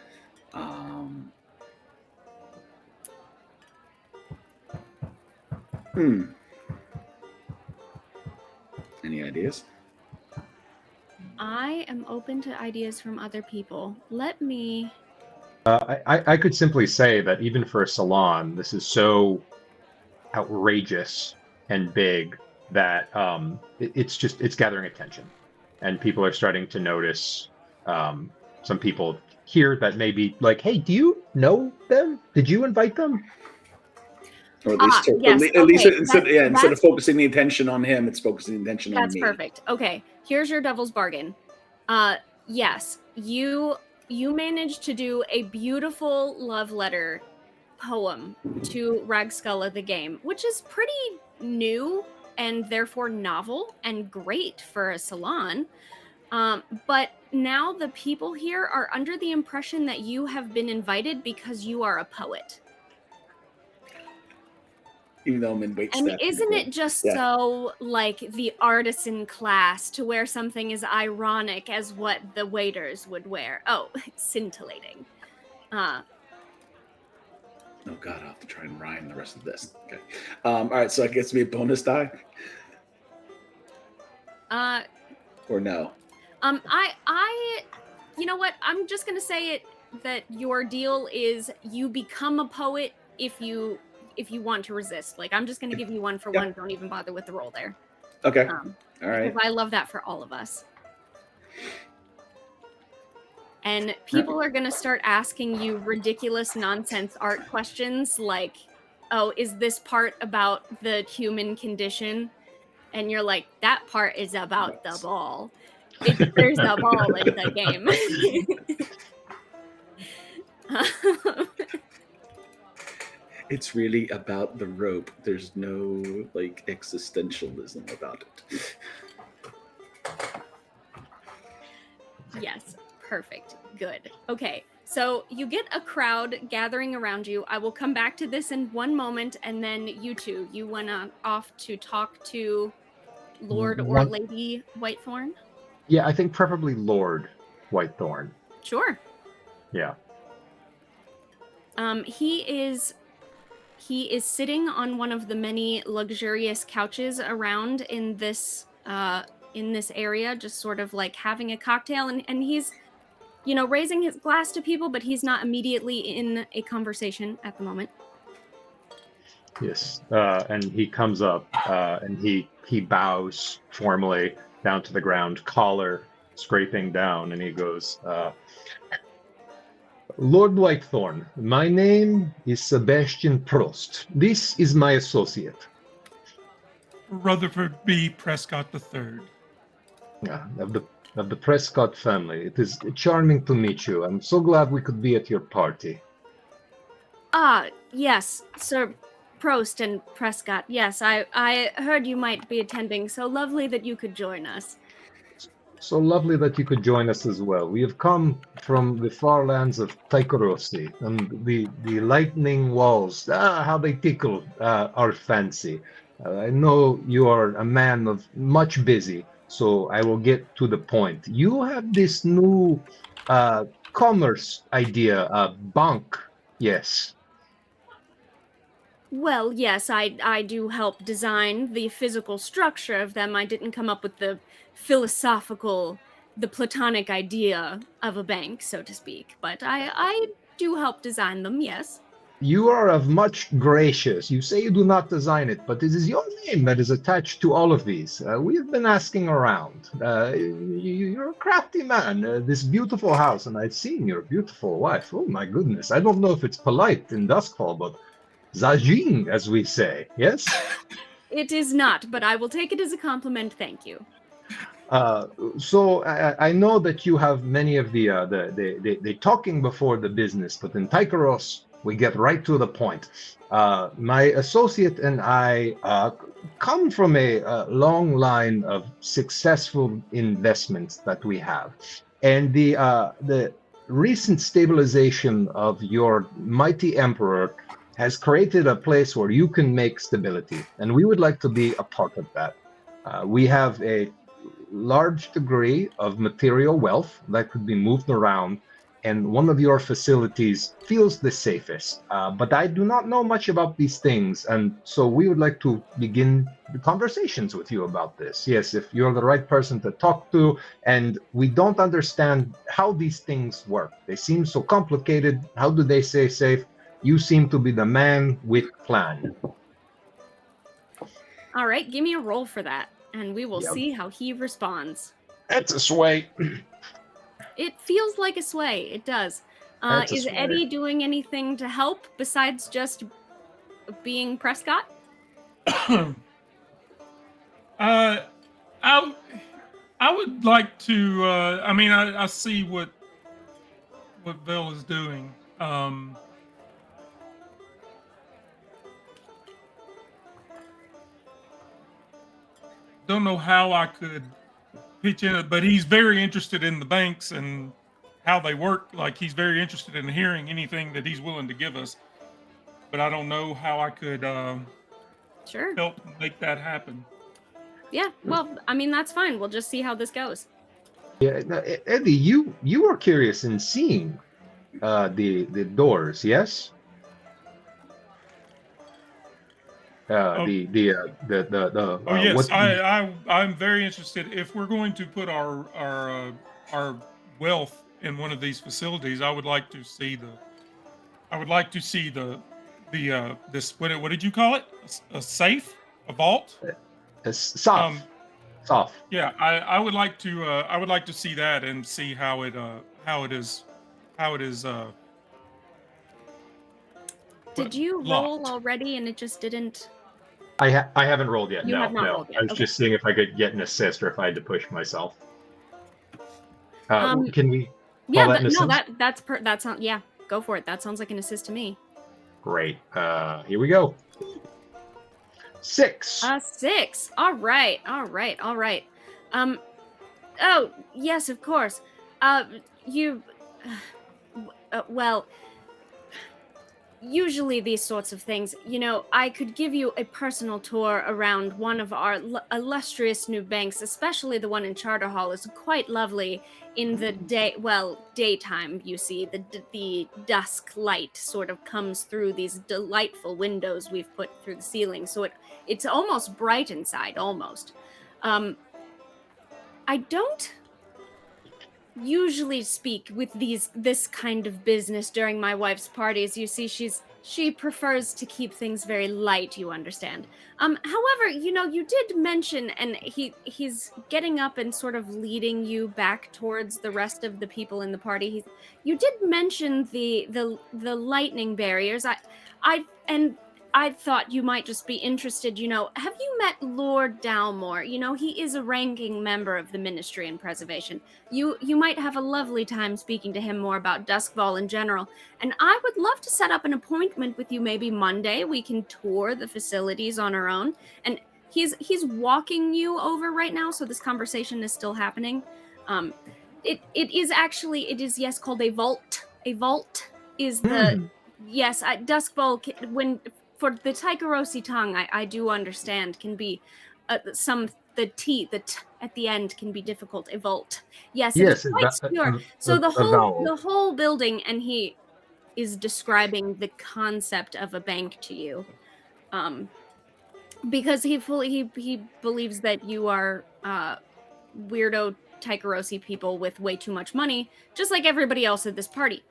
Hmm. Any ideas? I am open to ideas from other people. Let me. I could simply say that even for a salon, this is so outrageous and big that it's gathering attention, and people are starting to notice. Some people here that may be like, "Hey, do you know them? Did you invite them?" Or at least, Yes, at least okay, instead of that's- focusing the attention on him, it's focusing the attention on That's me. perfect. Okay, here's your devil's bargain. Yes, you managed to do a beautiful love letter poem to Ragskulla the game, which is pretty new and therefore novel and great for a salon. But now the people here are under the impression that you have been invited because you are a poet. Even though I'm in wait And staff. isn't it just so like the artisan class to wear something as ironic as what the waiters would wear? Oh, scintillating. Oh God, I'll have to try and rhyme the rest of this. Okay. All right, so it gets me a bonus die, or no? I you know what? I'm just gonna say it that your deal is you become a poet if you want to resist. Like, I'm just gonna give you one for one. Don't even bother with the roll there. Okay. All right. Because I love that for all of us. And people are gonna start asking you ridiculous nonsense art questions like, "Oh, is this part about the human condition?" And you're like, "That part is about the ball. There's a ball in the game." It's really about the rope. There's no like existentialism about it. Yes, perfect. Good. Okay, so you get a crowd gathering around you. I will come back to this in one moment, and then you two, you went off to talk to Lord or Lady Whitethorn? Yeah, I think preferably Lord Whitethorn. Sure. Yeah. He is sitting on one of the many luxurious couches around in this area, just sort of like having a cocktail, and he's, you know, raising his glass to people, but he's not immediately in a conversation at the moment. Yes. And he comes up and he bows formally down to the ground, collar scraping down, and he goes, Lord Whitethorn, my name is Sebastian Prost. This is my associate. Rutherford B. Prescott III. Of the Prescott family. It is charming to meet you. I'm so glad we could be at your party. Yes, Sir Prost and Prescott. Yes, I heard you might be attending, so lovely that you could join us. So lovely that you could join us as well. We have come from the far lands of Tychorosi, and the lightning walls, how they tickle our fancy. I know you are a man of much busy, so I will get to the point. You have this new commerce idea, bank, yes. Well, yes, I do help design the physical structure of them. I didn't come up with the philosophical, the platonic idea of a bank, so to speak, but I do help design them, yes. You are of much gracious. You say you do not design it, but it is your name that is attached to all of these. We have been asking around. You're a crafty man. This beautiful house, and I've seen your beautiful wife. Oh my goodness. I don't know if it's polite in Duskfall, but Zajing, as we say, yes? It is not, but I will take it as a compliment, thank you. So I know that you have many of the talking before the business, but in Tychoros, we get right to the point. My associate and I come from a long line of successful investments that we have. And the recent stabilization of your mighty emperor has created a place where you can make stability. And we would like to be a part of that. We have a large degree of material wealth that could be moved around, and one of your facilities feels the safest. But I do not know much about these things, and so we would like to begin conversations with you about this. Yes, if you're the right person to talk to, and we don't understand how these things work. They seem so complicated. How do they stay safe? You seem to be the man with plan. All right, give me a roll for that, and we will Yep. see how he responds. That's a sway. It feels like a sway. It does. That's a Is sway. Eddie doing anything to help besides just being Prescott? I would like to. I mean, I see what Vel is doing. Don't know how I could pitch in it, but he's very interested in the banks and how they work. Like, he's very interested in hearing anything that he's willing to give us. But I don't know how I could Sure. help make that happen. Yeah. Well, I mean, that's fine. We'll just see how this goes. Yeah, no, Eddie, you were curious in seeing the doors, yes? Oh. Oh yes, what I'm very interested. If we're going to put our wealth in one of these facilities, I would like to see this what did you call it? A safe, a vault? soft. Soft. Yeah, I would like to see that and see how it is. Did you locked. roll already and it just didn't? I haven't rolled yet. You No, have not no. rolled yet, I was okay. just seeing if I could get an assist or if I had to push myself. Um, Can we? Yeah, that an no, assist? that sounds, yeah. Go for it. That sounds like an assist to me. Great. Here we go. 6. 6. All right. Oh, yes, of course. Well, usually these sorts of things, I could give you a personal tour around one of our illustrious new banks, especially the one in Charter Hall, is quite lovely in the daytime, you see. The dusk light sort of comes through these delightful windows we've put through the ceiling, so it's almost bright inside, almost. I don't usually speak with this kind of business during my wife's parties. You see, she prefers to keep things very light, you understand. However, you did mention, and he's getting up and sort of leading you back towards the rest of the people in the party. You did mention the lightning barriers. I thought you might just be interested, have you met Lord Dalmore? He is a ranking member of the Ministry in Preservation. You might have a lovely time speaking to him more about Duskfall in general. And I would love to set up an appointment with you maybe Monday. We can tour the facilities on our own. And he's walking you over right now, so this conversation is still happening. It is yes called a vault. A vault is the yes, Duskfall when for the Taikarosi tongue, I do understand can be the T at the end can be difficult. A vault, yes, Yes, it's quite secure. So the whole building, and he is describing the concept of a bank to you, because he believes that you are weirdo Taikarosi people with way too much money, just like everybody else at this party.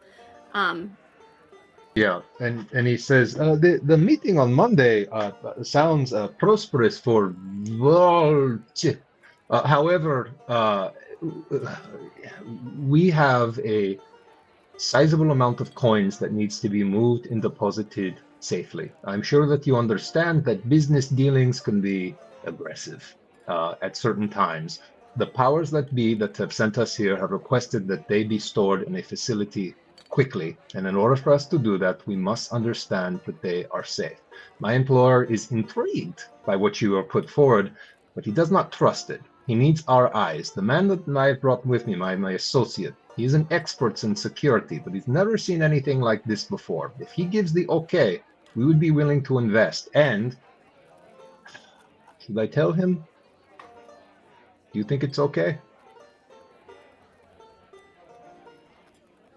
Yeah, and he says the meeting on Monday sounds prosperous for Vault. However, we have a sizable amount of coins that needs to be moved and deposited safely. I'm sure that you understand that business dealings can be aggressive at certain times. The powers that be that have sent us here have requested that they be stored in a facility quickly, and in order for us to do that, we must understand that they are safe. My employer is intrigued by what you have put forward, but he does not trust it. He needs our eyes. The man that I brought with me, my associate, he's an expert in security, but he's never seen anything like this before. If he gives the okay, we would be willing to invest. And should I tell him? Do you think it's okay?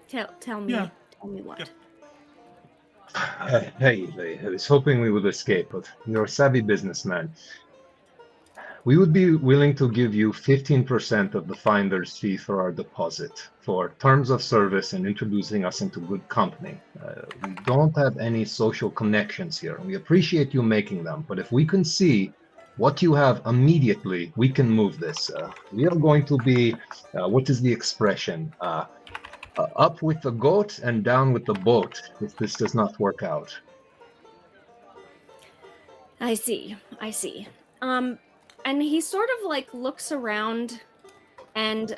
Tell me. Yeah. Tell me what. Yeah. Hey, I was hoping we would escape, but you're a savvy businessman. We would be willing to give you 15% of the finder's fee for our deposit, for terms of service and introducing us into good company. We don't have any social connections here. We appreciate you making them, but if we can see what you have immediately, we can move this. We are going to be, what is the expression? Up with the goat and down with the boat if this does not work out. I see. And he sort of like looks around, and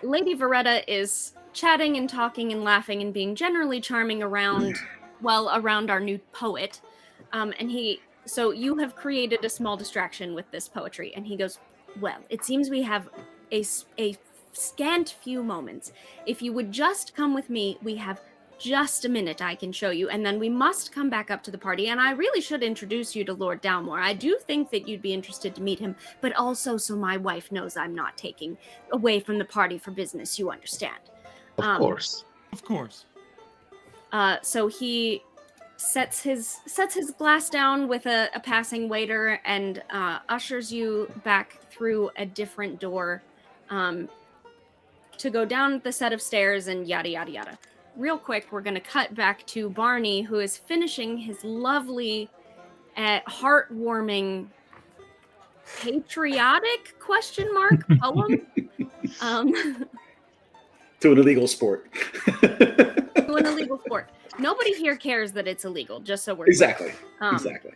Lady Veretta is chatting and talking and laughing and being generally charming around our new poet. So you have created a small distraction with this poetry. And he goes, well, it seems we have a scant few moments. If you would just come with me, we have just a minute I can show you, and then we must come back up to the party. And I really should introduce you to Lord Dalmore. I do think that you'd be interested to meet him, but also so my wife knows I'm not taking away from the party for business, you understand. Of course. Of course. So he sets his glass down with a passing waiter and ushers you back through a different door to go down the set of stairs and yada yada yada. Real quick, we're going to cut back to Barney, who is finishing his lovely, heartwarming, patriotic poem. To an illegal sport. To an illegal sport. Nobody here cares that it's illegal, just so we're Exactly. clear. Exactly.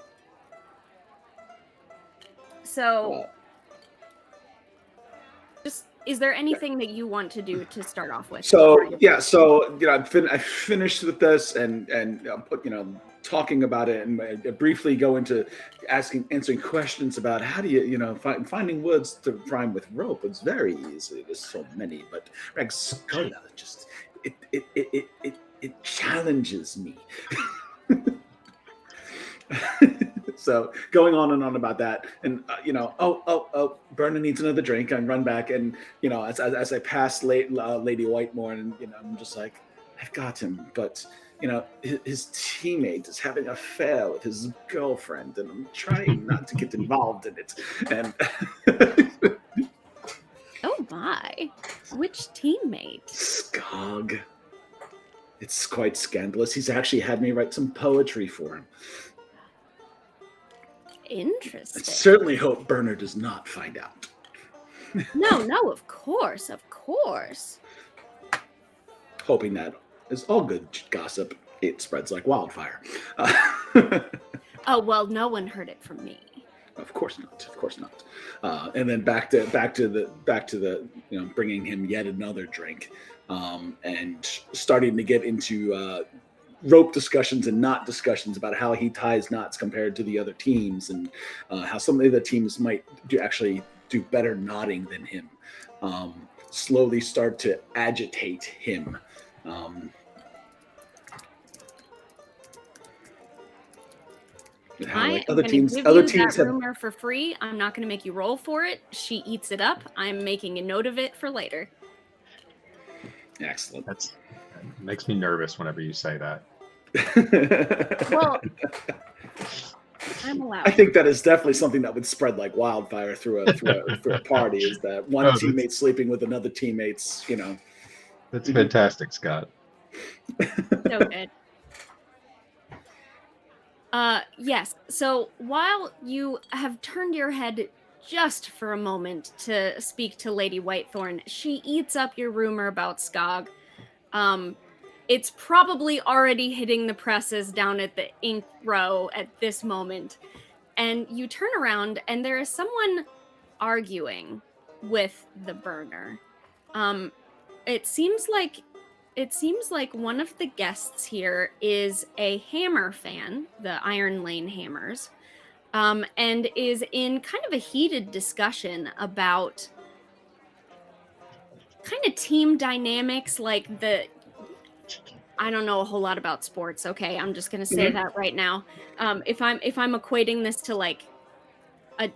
So, is there anything that you want to do to start off with? I finished with this and talking about it, and I briefly go into answering questions about how do you finding words to rhyme with rope. It's very easy. There's so many, but Ragscola just it challenges me. So going on and on about that, and Berna needs another drink. I run back, and as I pass Lady Whitemore, and I'm just like, I've got him, but his teammate is having an affair with his girlfriend, and I'm trying not to get involved in it. And oh my, which teammate? Skog. It's quite scandalous. He's actually had me write some poetry for him. Interesting. I certainly hope Berner does not find out. No, of course. Hoping that is all good gossip. It spreads like wildfire. Oh well, no one heard it from me. Of course not. And then back to the bringing him yet another drink, and starting to get into rope discussions and knot discussions about how he ties knots compared to the other teams, and how some of the teams might do better knotting than him. Slowly start to agitate him. I am going to give you that rumor for free. I'm not going to make you roll for it. She eats it up. I'm making a note of it for later. Excellent. That makes me nervous whenever you say that. Well, I'm allowed. I think that is definitely something that would spread like wildfire through a party. Is that one teammate sleeping with another teammate's? That's fantastic, Scott. So good. Yes. So while you have turned your head just for a moment to speak to Lady Whitethorn, she eats up your rumor about Skog. It's probably already hitting the presses down at the ink row at this moment. And you turn around and there is someone arguing with the burner. It seems like one of the guests here is a Hammer fan, the Iron Lane Hammers, and is in kind of a heated discussion about kind of team dynamics, I don't know a whole lot about sports. Okay, I'm just gonna say that right now. If I'm equating this to like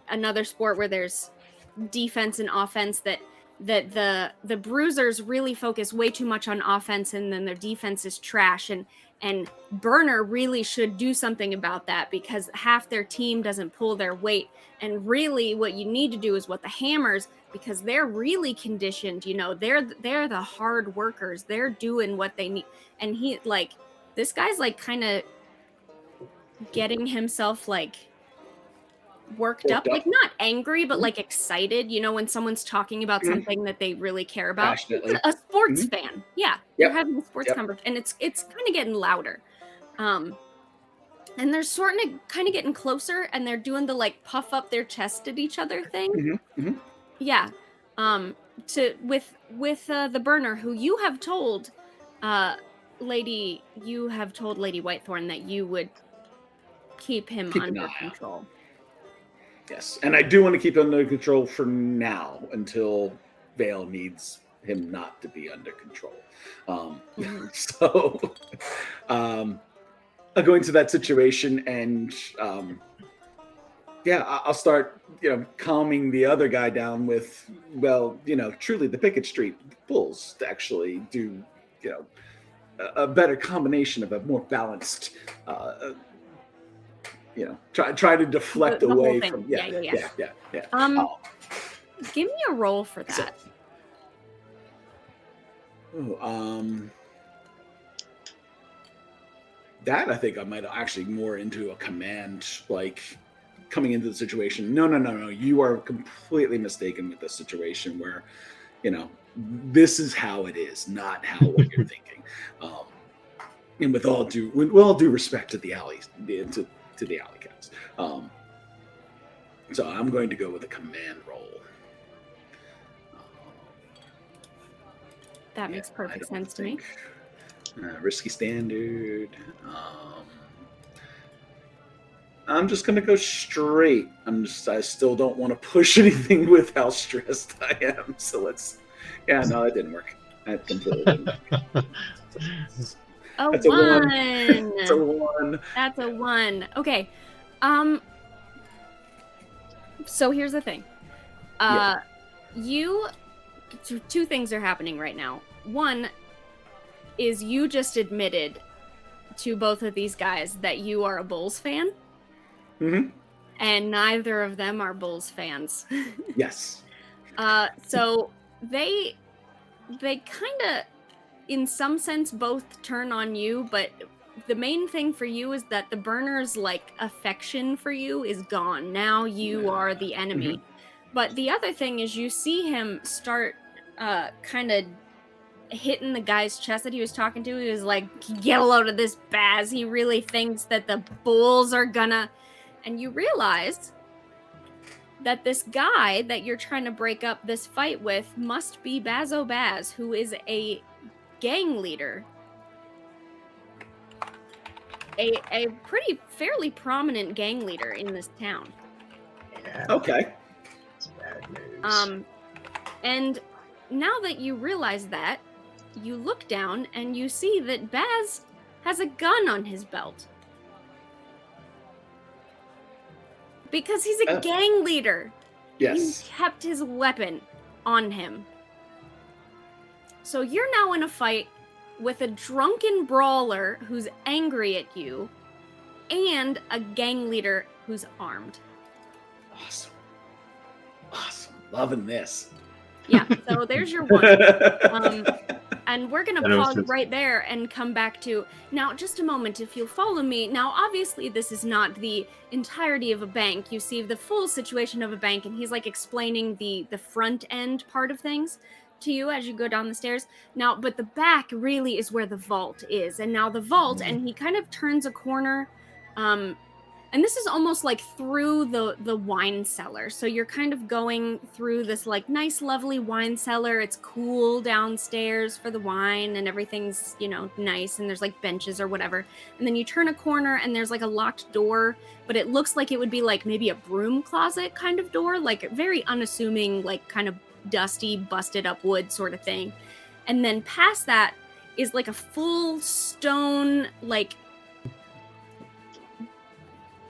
another sport where there's defense and offense, that that the Bruisers really focus way too much on offense, and then their defense is trash. And Burner really should do something about that, because half their team doesn't pull their weight. And really, what you need to do is what the Hammers, because they're really conditioned. You know, they're the hard workers. They're doing what they need. And this guy's like kind of getting himself like worked up, like not angry, but like excited, you know, when someone's talking about something that they really care about. Passionately. A sports fan. Yeah. You're having a sports Yep. conversation, and it's kind of getting louder. And they're sort of kind of getting closer, and they're doing the like puff up their chest at each other thing. Yeah. With the Burner, who you have told Lady Whitethorn that you would keep him Keep an under eye out. control. Yes, and I do want to keep him under control for now until Vale needs him not to be under control. So I'll go into that situation, and I'll start, calming the other guy down with, truly the Pickett Street Bulls to actually do, a better combination of a more balanced. Try to deflect The whole away thing. from Yeah. Give me a roll for that. That I think I might actually more into a command, like coming into the situation. No. You are completely mistaken with this situation where, this is how it is, not how what you're thinking. And with all due respect to the alleys, to the alley cats. So I'm going to go with a command roll. That makes perfect sense to me. Risky standard. I'm just gonna go straight. I still don't want to push anything with how stressed I am. So let's. Yeah, no, that didn't work. That completely didn't work. That's a one. That's a 1. That's a 1. Okay. So here's the thing. Two things are happening right now. One is you just admitted to both of these guys that you are a Bulls fan. Mm-hmm. And neither of them are Bulls fans. Yes. So they kind of, in some sense, both turn on you, but the main thing for you is that the Burner's like affection for you is gone. Now you are the enemy. But the other thing is you see him start kind of hitting the guy's chest that he was talking to. He was like, get a load of this, Baz. He really thinks that the Bulls are gonna... And you realize that this guy that you're trying to break up this fight with must be Bazo Baz, who is a gang leader. A pretty fairly prominent gang leader in this town. Yeah, Okay. it's bad news. And now that you realize that, you look down and you see that Baz has a gun on his belt. Because he's a gang leader. Yes. He kept his weapon on him. So you're now in a fight with a drunken brawler who's angry at you and a gang leader who's armed. Awesome. Loving this. Yeah, so there's your one. And we're going to And it was pause just- right there and come back to... Now, just a moment, if you'll follow me. Now, obviously, this is not the entirety of a bank. You see the full situation of a bank, and he's, like, explaining the front end part of things to you as you go down the stairs. Now, but the back really is where the vault is. And now the vault, and he kind of turns a corner... and this is almost like through the wine cellar. So you're kind of going through this like nice, lovely wine cellar. It's cool downstairs for the wine and everything's, nice. And there's like benches or whatever. And then you turn a corner and there's like a locked door, but it looks like it would be like maybe a broom closet kind of door, like very unassuming, like kind of dusty, busted up wood sort of thing. And then past that is like a full stone, like...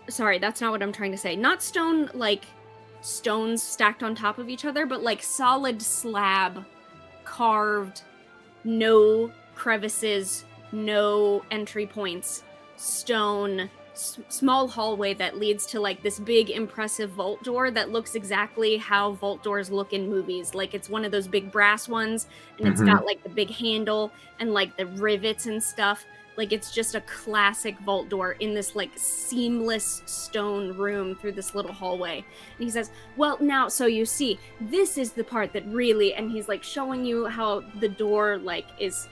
Sorry, that's not what I'm trying to say. Not stone, like stones stacked on top of each other, but like solid slab, carved, no crevices, no entry points, stone, small hallway that leads to like this big impressive vault door that looks exactly how vault doors look in movies. Like it's one of those big brass ones, and it's got like the big handle and like the rivets and stuff. Like it's just a classic vault door in this like seamless stone room through this little hallway. And he says, well, now, so you see, this is the part that really, and he's like showing you how the door like is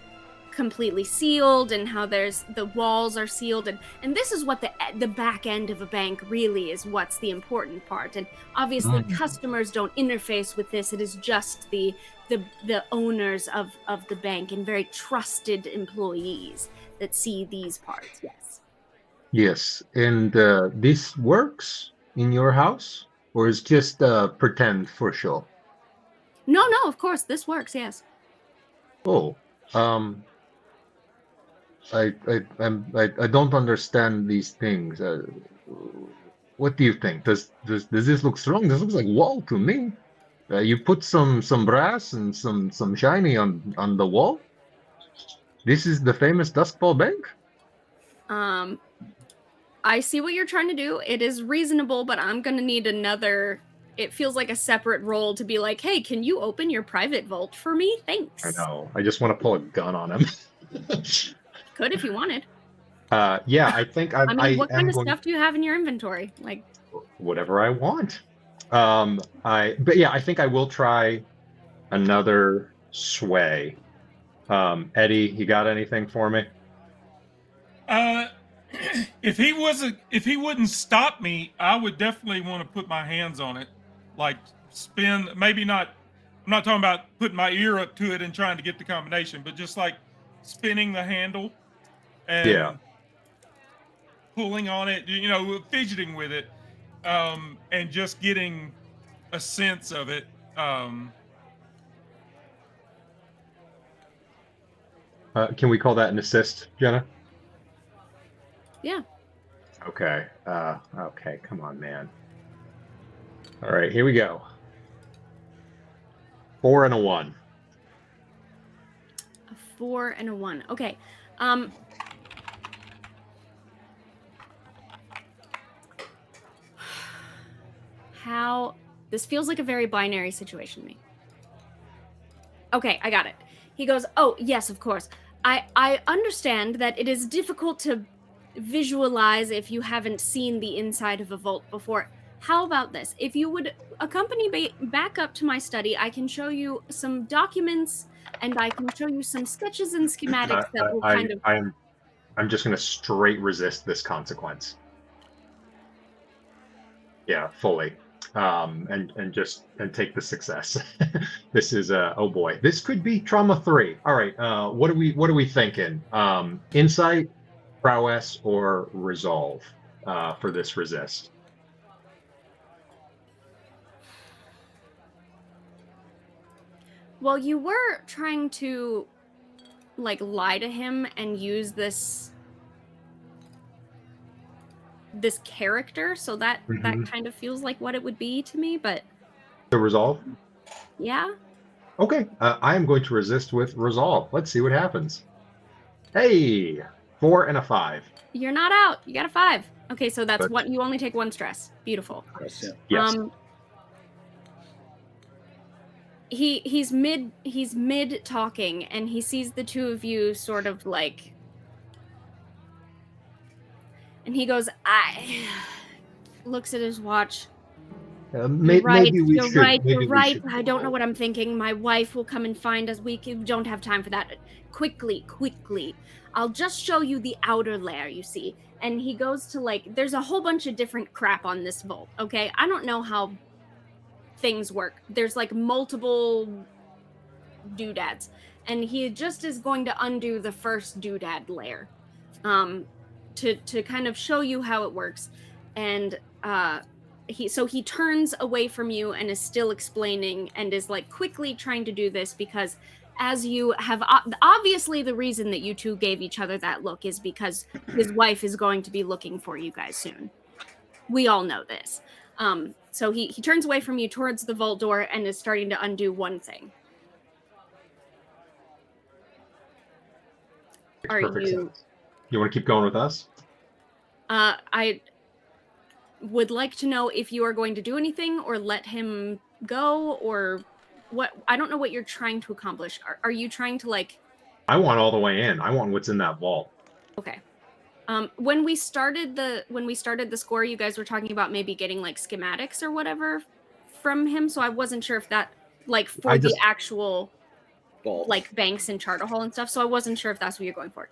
completely sealed and how there's the walls are sealed, and this is what the back end of a bank really is, what's the important part. And obviously customers don't interface with this. It is just the owners of the bank and very trusted employees that see these parts. Yes, and this works in your house, or is just pretend for sure? No, of course this works. Yes. Oh, I don't understand these things. What do you think? Does this look strong? This looks like wall to me. You put some brass and some shiny on the wall. This is the famous Duskfall Bank. I see what you're trying to do. It is reasonable, but I'm gonna need another. It feels like a separate role to be like, hey, can you open your private vault for me? Thanks. I know. I just want to pull a gun on him. Could if you wanted. Yeah, I think I mean, what kind of stuff do you have in your inventory? Like whatever I want. But yeah, I think I will try another sway. Eddie, you got anything for me? If he wouldn't stop me, I would definitely want to put my hands on it, like spin. Maybe not. I'm not talking about putting my ear up to it and trying to get the combination, but just like spinning the handle and pulling on it, fidgeting with it, and just getting a sense of it. Can we call that an assist, Jenna? Yeah. Okay. Okay. Come on, man. All right. Here we go. 4 and a 1. A 4 and a 1. Okay. How this feels like a very binary situation to me. Okay, I got it. He goes, oh, yes, of course. I understand that it is difficult to visualize if you haven't seen the inside of a vault before. How about this? If you would accompany me back up to my study, I can show you some documents and I can show you some sketches and schematics that will kind of... I'm just going to straight resist this consequence. Yeah, fully. And take the success. This is oh boy, this could be trauma 3. All right, what are we thinking? Insight, prowess, or resolve for this resist? Well, you were trying to like lie to him and use this character, so that kind of feels like what it would be to me, but the resolve? Yeah. Okay, I am going to resist with resolve. Let's see what happens. Hey, 4 and a 5. You're not out. You got a 5. Okay, so that's Good. what you only take 1 stress. Beautiful. Yes. He's mid talking and he sees the two of you sort of like, and he goes, looks at his watch. Maybe we You're should. right. Maybe You're we right. should I don't know what I'm thinking. My wife will come and find us. We don't have time for that. Quickly. I'll just show you the outer layer, you see. And he goes to like, there's a whole bunch of different crap on this vault, okay? I don't know how things work. There's like multiple doodads. And he just is going to undo the first doodad layer. To kind of show you how it works. And he turns away from you and is still explaining and is like quickly trying to do this because as you have obviously the reason that you two gave each other that look is because his wife is going to be looking for you guys soon. We all know this. So he turns away from you towards the vault door and is starting to undo one thing. Makes Are perfect you? sense. You want to keep going with us? I would like to know if you are going to do anything or let him go or what. I don't know what you're trying to accomplish. Are you trying to like? I want all the way in. I want what's in that vault. Okay. When we started the score, you guys were talking about maybe getting like schematics or whatever from him. So I wasn't sure if that like for the actual Vault. like banks and Charter Hall and stuff. So I wasn't sure if that's what you're going for.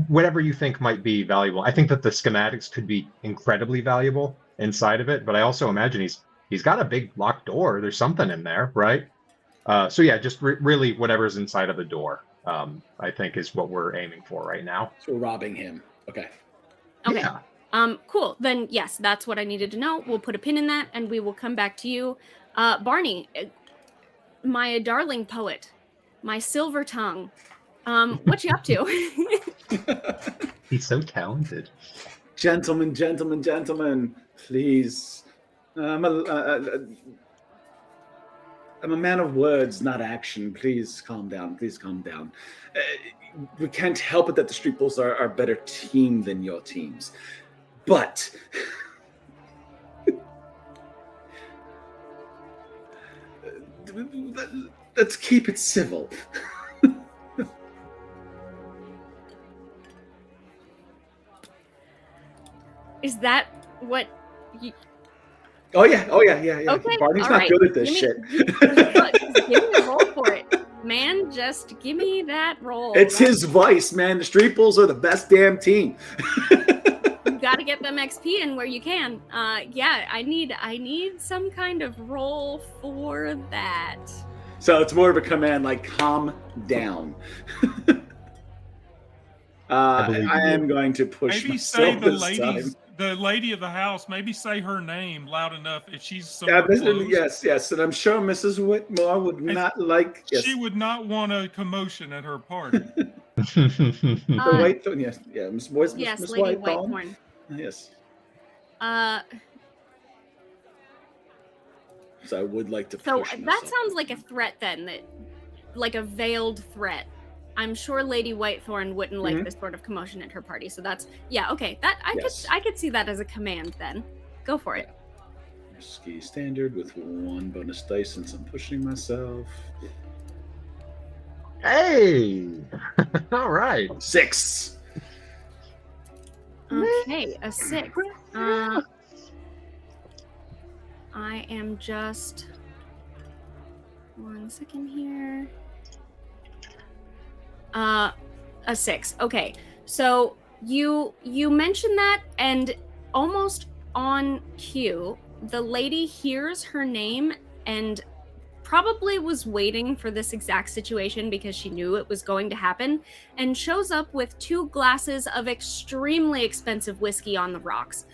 Whatever you think might be valuable. I think that the schematics could be incredibly valuable inside of it, but I also imagine he's got a big locked door. There's something in there, right? So yeah, just really whatever's inside of the door, I think is what we're aiming for right now. So we're robbing him. Okay. Okay. Yeah. Cool. Then yes, that's what I needed to know. We'll put a pin in that and we will come back to you. Barney, my darling poet, my silver tongue. What you up to? He's so talented. Gentlemen, please. I'm a man of words, not action. Please calm down. We can't help it that the Street Bulls are a better team than your teams. But let's keep it civil. Is that what you... Oh yeah. Okay, Barney's all not right. good at this shit. Just give me a roll for it. Man, just give me that roll. It's his vice, man. The Street Bulls are the best damn team. You got to get them XP in where you can. Yeah, I need some kind of roll for that. So it's more of a command like calm down. I am going to push Maybe say myself this time. the lady of the house. Maybe say her name loud enough if she's Yeah, somewhere close. yes, and I'm sure Mrs. Whitmore would not like. Yes. She would not want a commotion at her party. The Whitethorn, yes, yeah, Miss Lady Whitethorn. Whitethorn. Yes. So I would like to push So myself. that sounds like a threat then, that like a veiled threat. I'm sure Lady Whitethorn wouldn't like this sort of commotion at her party. So that's okay. That I could see that as a command then. Go for it. Ski standard with 1 bonus dice since I'm pushing myself. Hey! All right. 6. Okay, a 6. I am just 1 second here. A 6. Okay. So you mentioned that, and almost on cue, the lady hears her name and probably was waiting for this exact situation because she knew it was going to happen, and shows up with 2 glasses of extremely expensive whiskey on the rocks.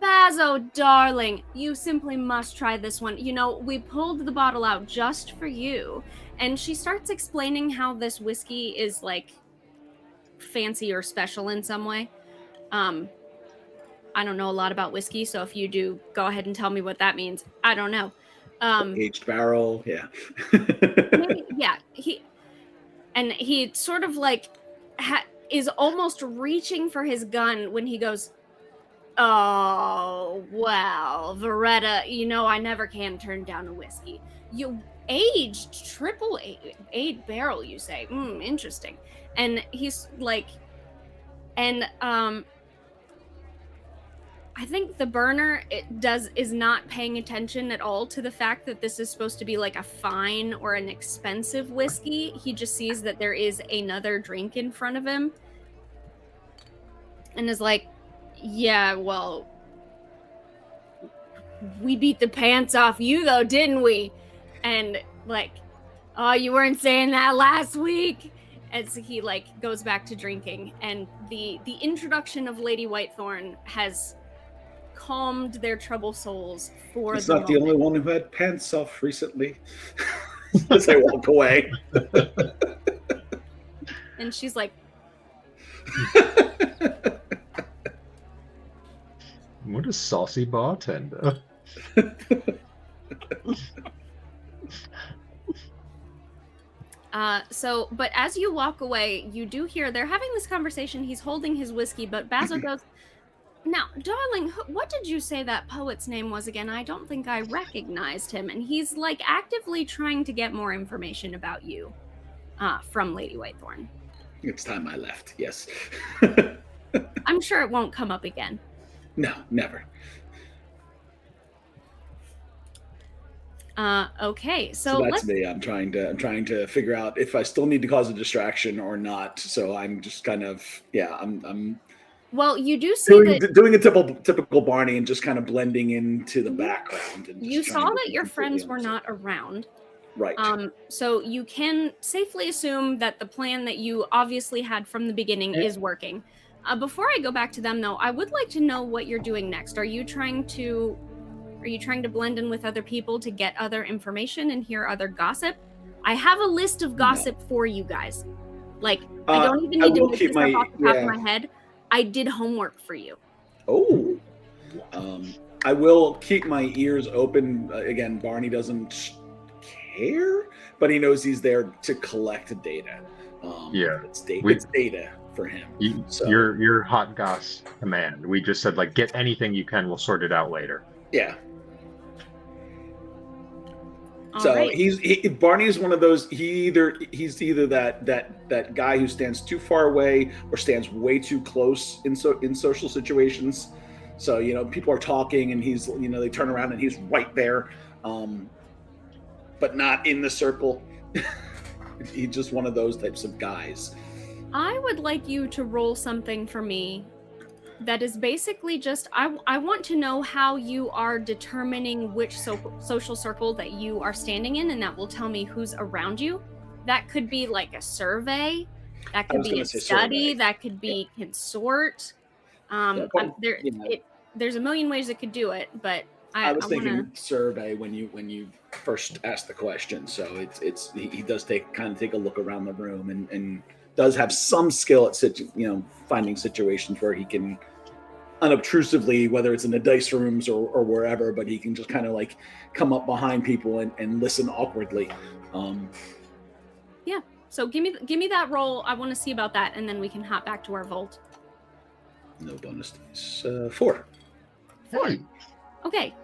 Bazo, darling, you simply must try this one. You know, we pulled the bottle out just for you. And she starts explaining how this whiskey is like fancy or special in some way. I don't know a lot about whiskey, so if you do, go ahead and tell me what that means. I don't know. Aged barrel, yeah. Maybe, yeah. He sort of like is almost reaching for his gun when he goes, "Oh, well, Veretta, you know I never can turn down a whiskey. You aged triple eight barrel, you say? Interesting." And he's like, and I think the burner is not paying attention at all to the fact that this is supposed to be like a fine or an expensive whiskey. He just sees that there is another drink in front of him and is like, "Yeah, well, we beat the pants off you though, didn't we?" And like, "Oh, you weren't saying that last week." As he like goes back to drinking, and the introduction of Lady Whitethorn has calmed their troubled souls for He's the not the moment. only one who had pants off recently. As I walk away. And she's like, What a saucy bartender. But as you walk away, you do hear they're having this conversation. He's holding his whiskey, but Basil goes, "Now, darling, what did you say that poet's name was again? I don't think I recognized him." And he's like actively trying to get more information about you from Lady Whitethorn. It's time I left. Yes. I'm sure it won't come up again. No, never. Okay, So that's me. I'm trying to figure out if I still need to cause a distraction or not. So I'm just kind of I'm well, you do see doing a typical Barney and just kind of blending into the background. And you saw that your friends were not around. Right. So you can safely assume that the plan that you obviously had from the beginning is working. Before I go back to them, though, I would like to know what you're doing next. Are you trying to blend in with other people to get other information and hear other gossip? I have a list of gossip for you guys. Like, I don't even need to make this stuff off the top of my head. I did homework for you. Oh. I will keep my ears open. Again, Barney doesn't care, but he knows he's there to collect data. It's data for him. You're hot goss command. We just said, like, get anything you can, we'll sort it out later. Yeah. All So right. Barney is one of those. He's either that guy who stands too far away or stands way too close in social situations. So people are talking and he's they turn around and he's right there, but not in the circle. He's just one of those types of guys. I would like you to roll something for me that is basically just, I want to know how you are determining which social circle that you are standing in, and that will tell me who's around you. That could be like a survey, that could be a study, that could be consort. There's a million ways it could do it, but I was thinking survey when you first asked the question. So he does take a look around the room and does have some skill at finding situations where he can unobtrusively, whether it's in the dice rooms or wherever, but he can just kind of like come up behind people and listen awkwardly. Yeah. So give me that roll. I want to see about that, and then we can hop back to our vault. No bonus dice. 4. Okay.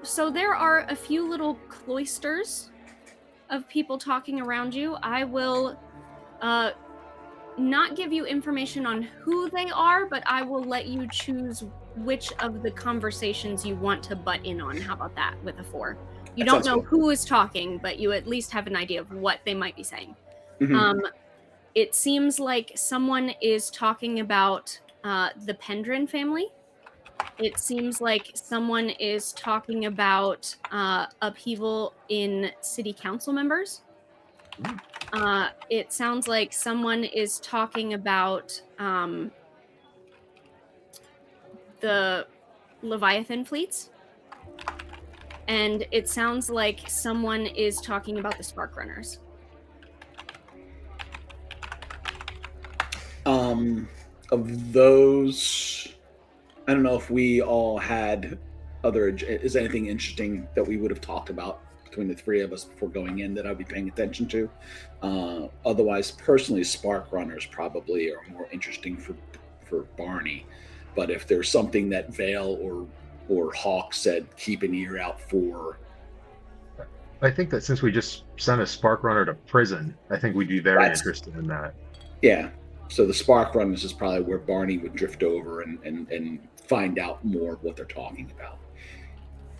So there are a few little cloisters of people talking around you. I will not give you information on who they are, but I will let you choose which of the conversations you want to butt in on. How about that with a 4? You don't know who is talking, but you at least have an idea of what they might be saying. Mm-hmm. It seems like someone is talking about the Pendrin family. It seems like someone is talking about upheaval in city council members. It sounds like someone is talking about the Leviathan fleets. And it sounds like someone is talking about the Spark Runners. Of those, I don't know if we all had is anything interesting that we would have talked about between the three of us before going in that I'd be paying attention to. Otherwise, personally, Spark Runners probably are more interesting for Barney. But if there's something that Vale or Hawk said, keep an ear out for. I think that since we just sent a Spark Runner to prison, I think we'd be very interested in that. Yeah. So the Spark Runners is probably where Barney would drift over and find out more of what they're talking about.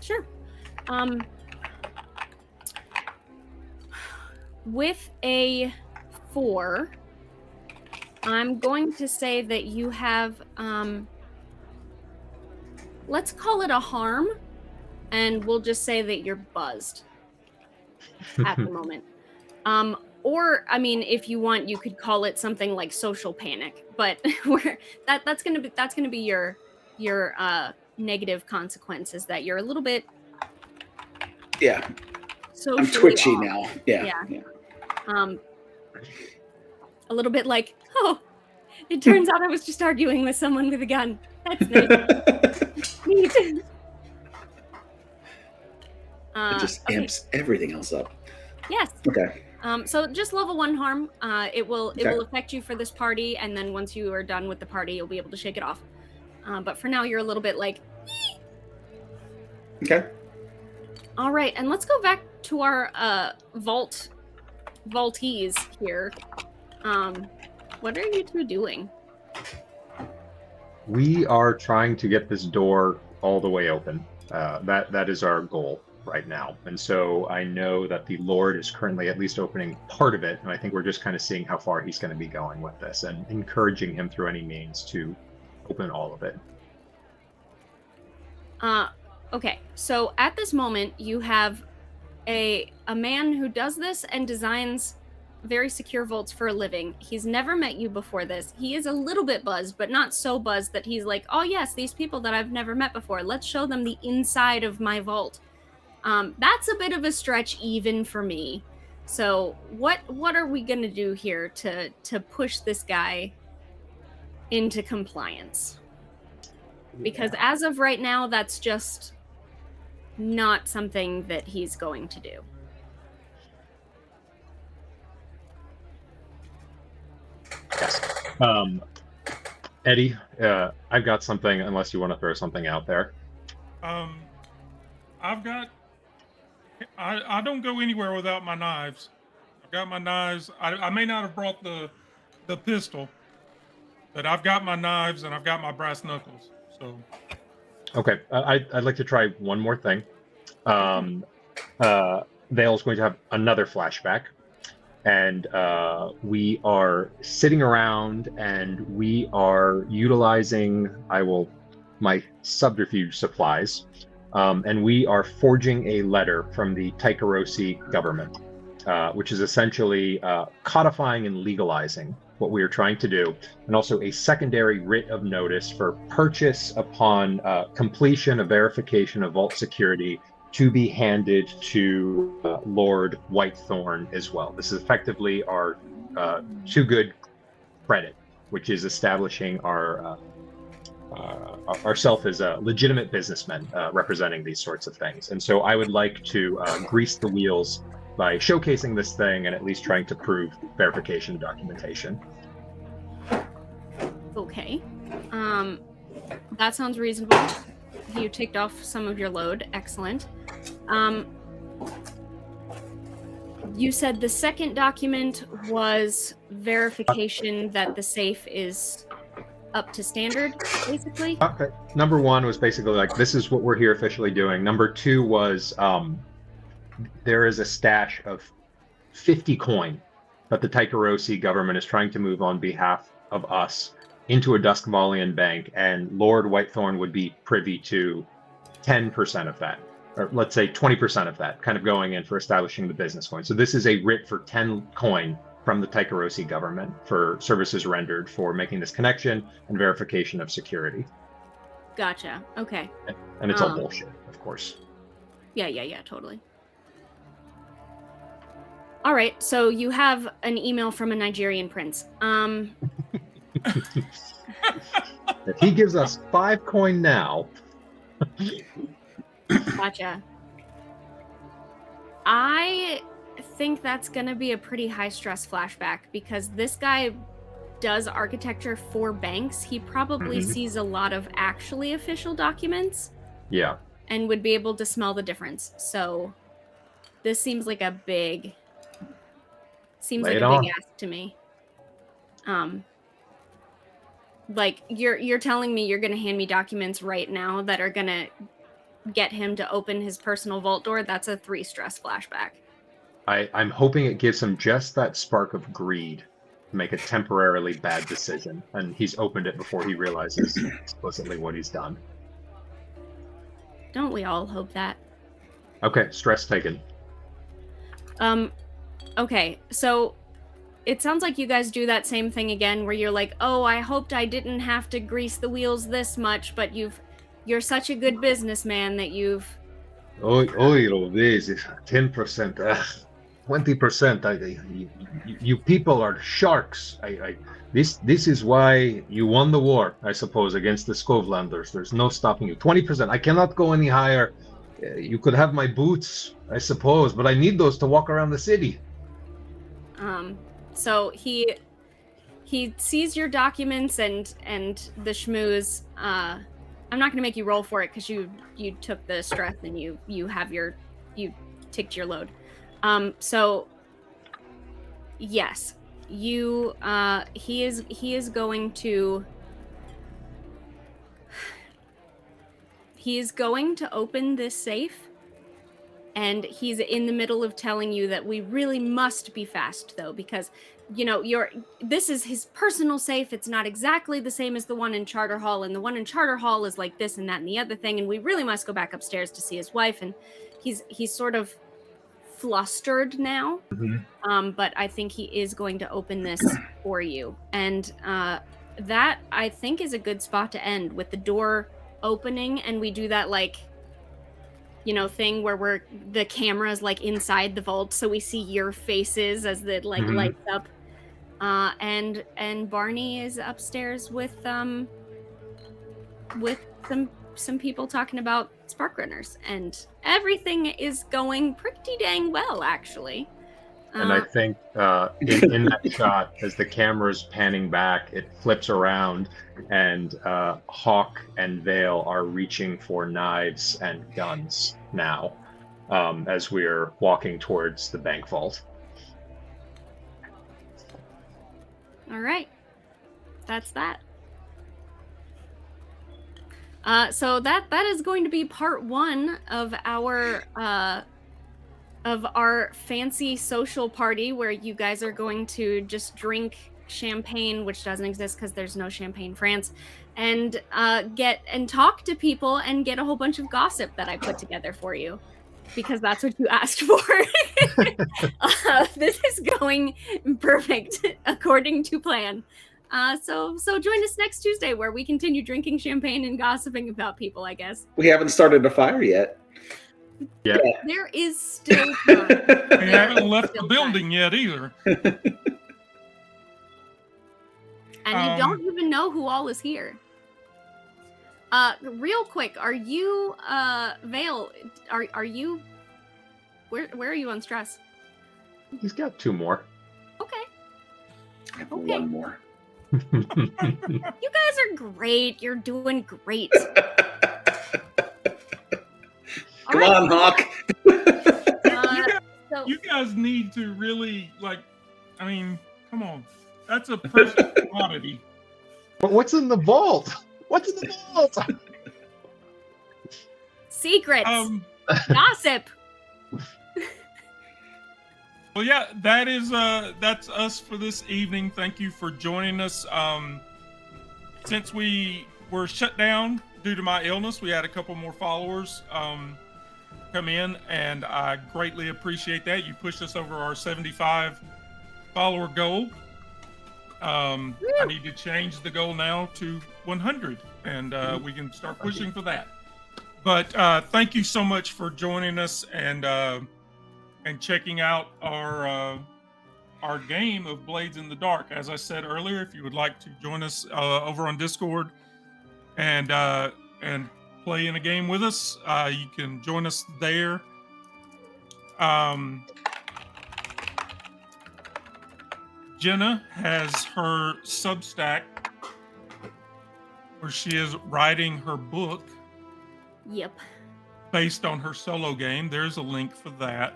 Sure. With a 4, I'm going to say that you have, let's call it a harm, and we'll just say that you're buzzed at the moment. Or, I mean, if you want, you could call it something like social panic, but that's gonna be your negative consequences, that you're a little bit. Yeah. I'm twitchy off. Now. Yeah. A little bit like, oh, it turns out I was just arguing with someone with a gun. That's nice. Neat. It Uh, just okay. amps everything else up. Yes. Okay. So just level 1 harm. It will Okay. affect you for this party, and then once you are done with the party, you'll be able to shake it off. But for now, you're a little bit like, Okay. all right, and let's go back to our vaultees here. What are you two doing? We are trying to get this door all the way open. That is our goal right now. And so I know that the Lord is currently at least opening part of it, and I think we're just kind of seeing how far he's going to be going with this and encouraging him through any means to open all of it. Okay, so at this moment, you have a man who does this and designs very secure vaults for a living. He's never met you before this. He is a little bit buzzed, but not so buzzed that he's like, oh yes, these people that I've never met before, let's show them the inside of my vault. That's a bit of a stretch even for me. So what are we gonna do here to push this guy into compliance? Because as of right now, that's just not something that he's going to do. Yes. Eddie, I've got something, unless you want to throw something out there. I don't go anywhere without my knives. I've got my knives. I may not have brought the pistol, but I've got my knives and I've got my brass knuckles. So. Okay, I'd like to try one more thing. Vale's going to have another flashback, and we are sitting around and we are utilizing my subterfuge supplies, and we are forging a letter from the Tycherosi government, which is essentially codifying and legalizing what we are trying to do, and also a secondary writ of notice for purchase upon completion of verification of vault security to be handed to Lord Whitethorn as well. This is effectively our too good credit, which is establishing ourselves as a legitimate businessmen representing these sorts of things. And so I would like to grease the wheels by showcasing this thing and at least trying to prove verification documentation. Okay. That sounds reasonable. You ticked off some of your load. Excellent. You said the second document was verification that the safe is up to standard, basically? Okay. Number one was basically like, this is what we're here officially doing. Number two was there is a stash of 50 coin that the Tycherosi government is trying to move on behalf of us into a Duskvalian bank, and Lord Whitethorn would be privy to 10% of that, or let's say 20% of that, kind of going in for establishing the business coin. So this is a writ for 10 coin from the Tycherosi government for services rendered for making this connection and verification of security. Gotcha. Okay. And it's all bullshit, of course. Yeah, totally. All right, so you have an email from a Nigerian prince. If he gives us 5 coin now. Gotcha. I think that's going to be a pretty high stress flashback because this guy does architecture for banks. He probably sees a lot of actually official documents. Yeah. And would be able to smell the difference. So this seems like a big ask to me. Like you're telling me you're going to hand me documents right now that are going to get him to open his personal vault door. That's a 3 stress flashback. I'm hoping it gives him just that spark of greed to make a temporarily bad decision, and he's opened it before he realizes explicitly what he's done. Don't we all hope that? Okay, stress taken. Okay, so it sounds like you guys do that same thing again where you're like, oh, I hoped I didn't have to grease the wheels this much, but you're such a good businessman that you've... Oh, lo ves, 10%. 20%. You people are sharks. This is why you won the war, I suppose, against the Skovlanders. There's no stopping you. 20%. I cannot go any higher. You could have my boots, I suppose, but I need those to walk around the city. So he sees your documents and the schmooze. I'm not going to make you roll for it because you took the stress and you ticked your load. So yes, he is going to open this safe, and he's in the middle of telling you that we really must be fast though, because this is his personal safe. It's not exactly the same as the one in Charter Hall, and the one in Charter Hall is like this and that and the other thing, and we really must go back upstairs to see his wife. And he's sort of flustered now. But I think he is going to open this for you, and that I think is a good spot to end, with the door opening, and we do that thing where the camera's like inside the vault, so we see your faces as it lights up. And Barney is upstairs with some people talking about spark runners, and everything is going pretty dang well, actually. And I think in that shot, as the camera's panning back, it flips around, and Hawk and Vale are reaching for knives and guns now, as we're walking towards the bank vault. All right, that's that. So that is going to be part one of our fancy social party, where you guys are going to just drink champagne, which doesn't exist because there's no Champagne France, and get and talk to people and get a whole bunch of gossip that I put together for you, because that's what you asked for. This is going perfect according to plan. So join us next Tuesday, where we continue drinking champagne and gossiping about people, I guess. We haven't started a fire yet. Yeah. There is still time. We haven't left the building yet either. And you don't even know who all is here. Real quick, are you Vale? Are you? Where are you on stress? He's got 2 more. Okay. I have Okay. 1 more. You guys are great. You're doing great. Come on, Hawk. You guys need to really, come on. That's a precious commodity. But what's in the vault? What's in the vault? Secrets. Gossip. Well, yeah, that's us for this evening. Thank you for joining us. Since we were shut down due to my illness, we had a couple more followers come in, and I greatly appreciate that. You pushed us over our 75 follower goal. I need to change the goal now to 100, and we can start pushing for that. But thank you so much for joining us and checking out our game of Blades in the Dark. As I said earlier, if you would like to join us over on Discord and play in a game with us, you can join us there. Jenna has her Substack where she is writing her book. Yep. Based on her solo game. There's a link for that.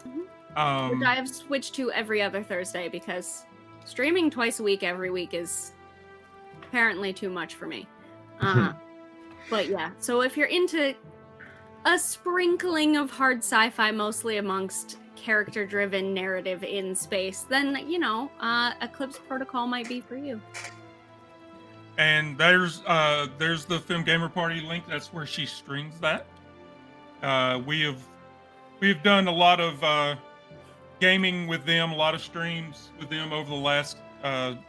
Which I have switched to every other Thursday, because streaming twice a week every week is apparently too much for me. But yeah, so if you're into a sprinkling of hard sci-fi, mostly amongst character-driven narrative in space, then Eclipse Protocol might be for you. And there's the Film Gamer Party link. That's where she streams that. We've done a lot of gaming with them, a lot of streams with them over the last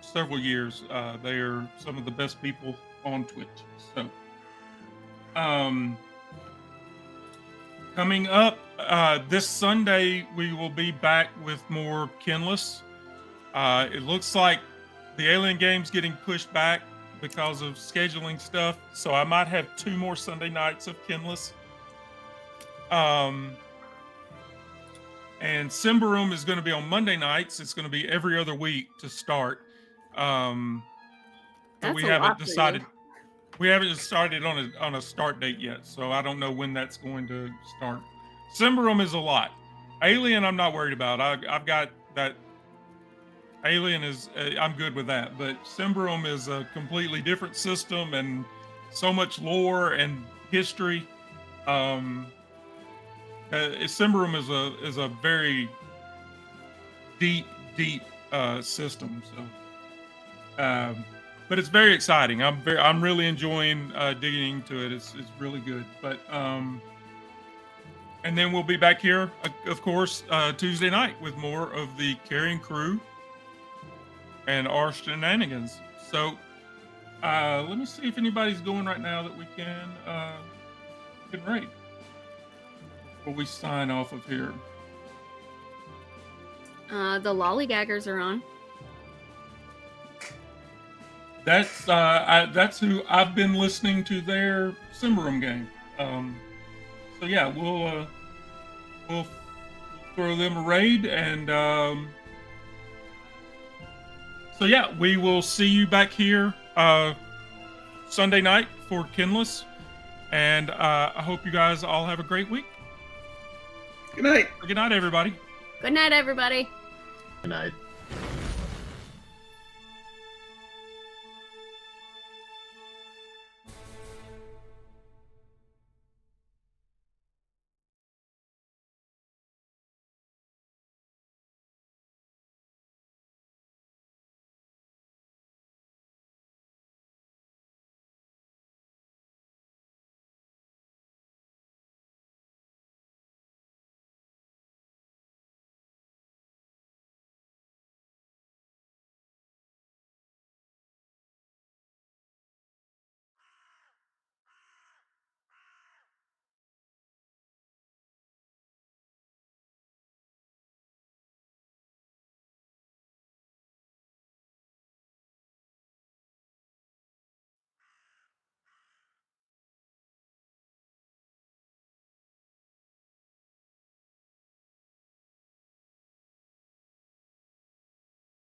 several years. They are some of the best people on Twitch. So, Coming up this Sunday, we will be back with more Kinless. It looks like the Alien game's getting pushed back because of scheduling stuff, so I might have 2 more Sunday nights of Kinless. And Symbaroum is going to be on Monday nights. It's going to be every other week to start. But That's we a haven't lot for decided. you. We haven't decided on a start date yet, so I don't know when that's going to start. Symbaroum is a lot. Alien, I'm not worried about. I've got that. Alien is I'm good with that, but Symbaroum is a completely different system and so much lore and history. Symbaroum is a very deep system. So. But it's very exciting. I'm really enjoying digging into it. It's really good. But and then we'll be back here, of course, Tuesday night with more of the Carrying Crew and our shenanigans. So let me see if anybody's going right now that we can rate before we sign off of here. The Lollygaggers are on. That's who I've been listening to their Symbaroum game. So yeah, we'll throw them a raid, and so yeah, we will see you back here Sunday night for Kinless, and I hope you guys all have a great week. Good night. Good night, everybody. Good night, everybody. Good night.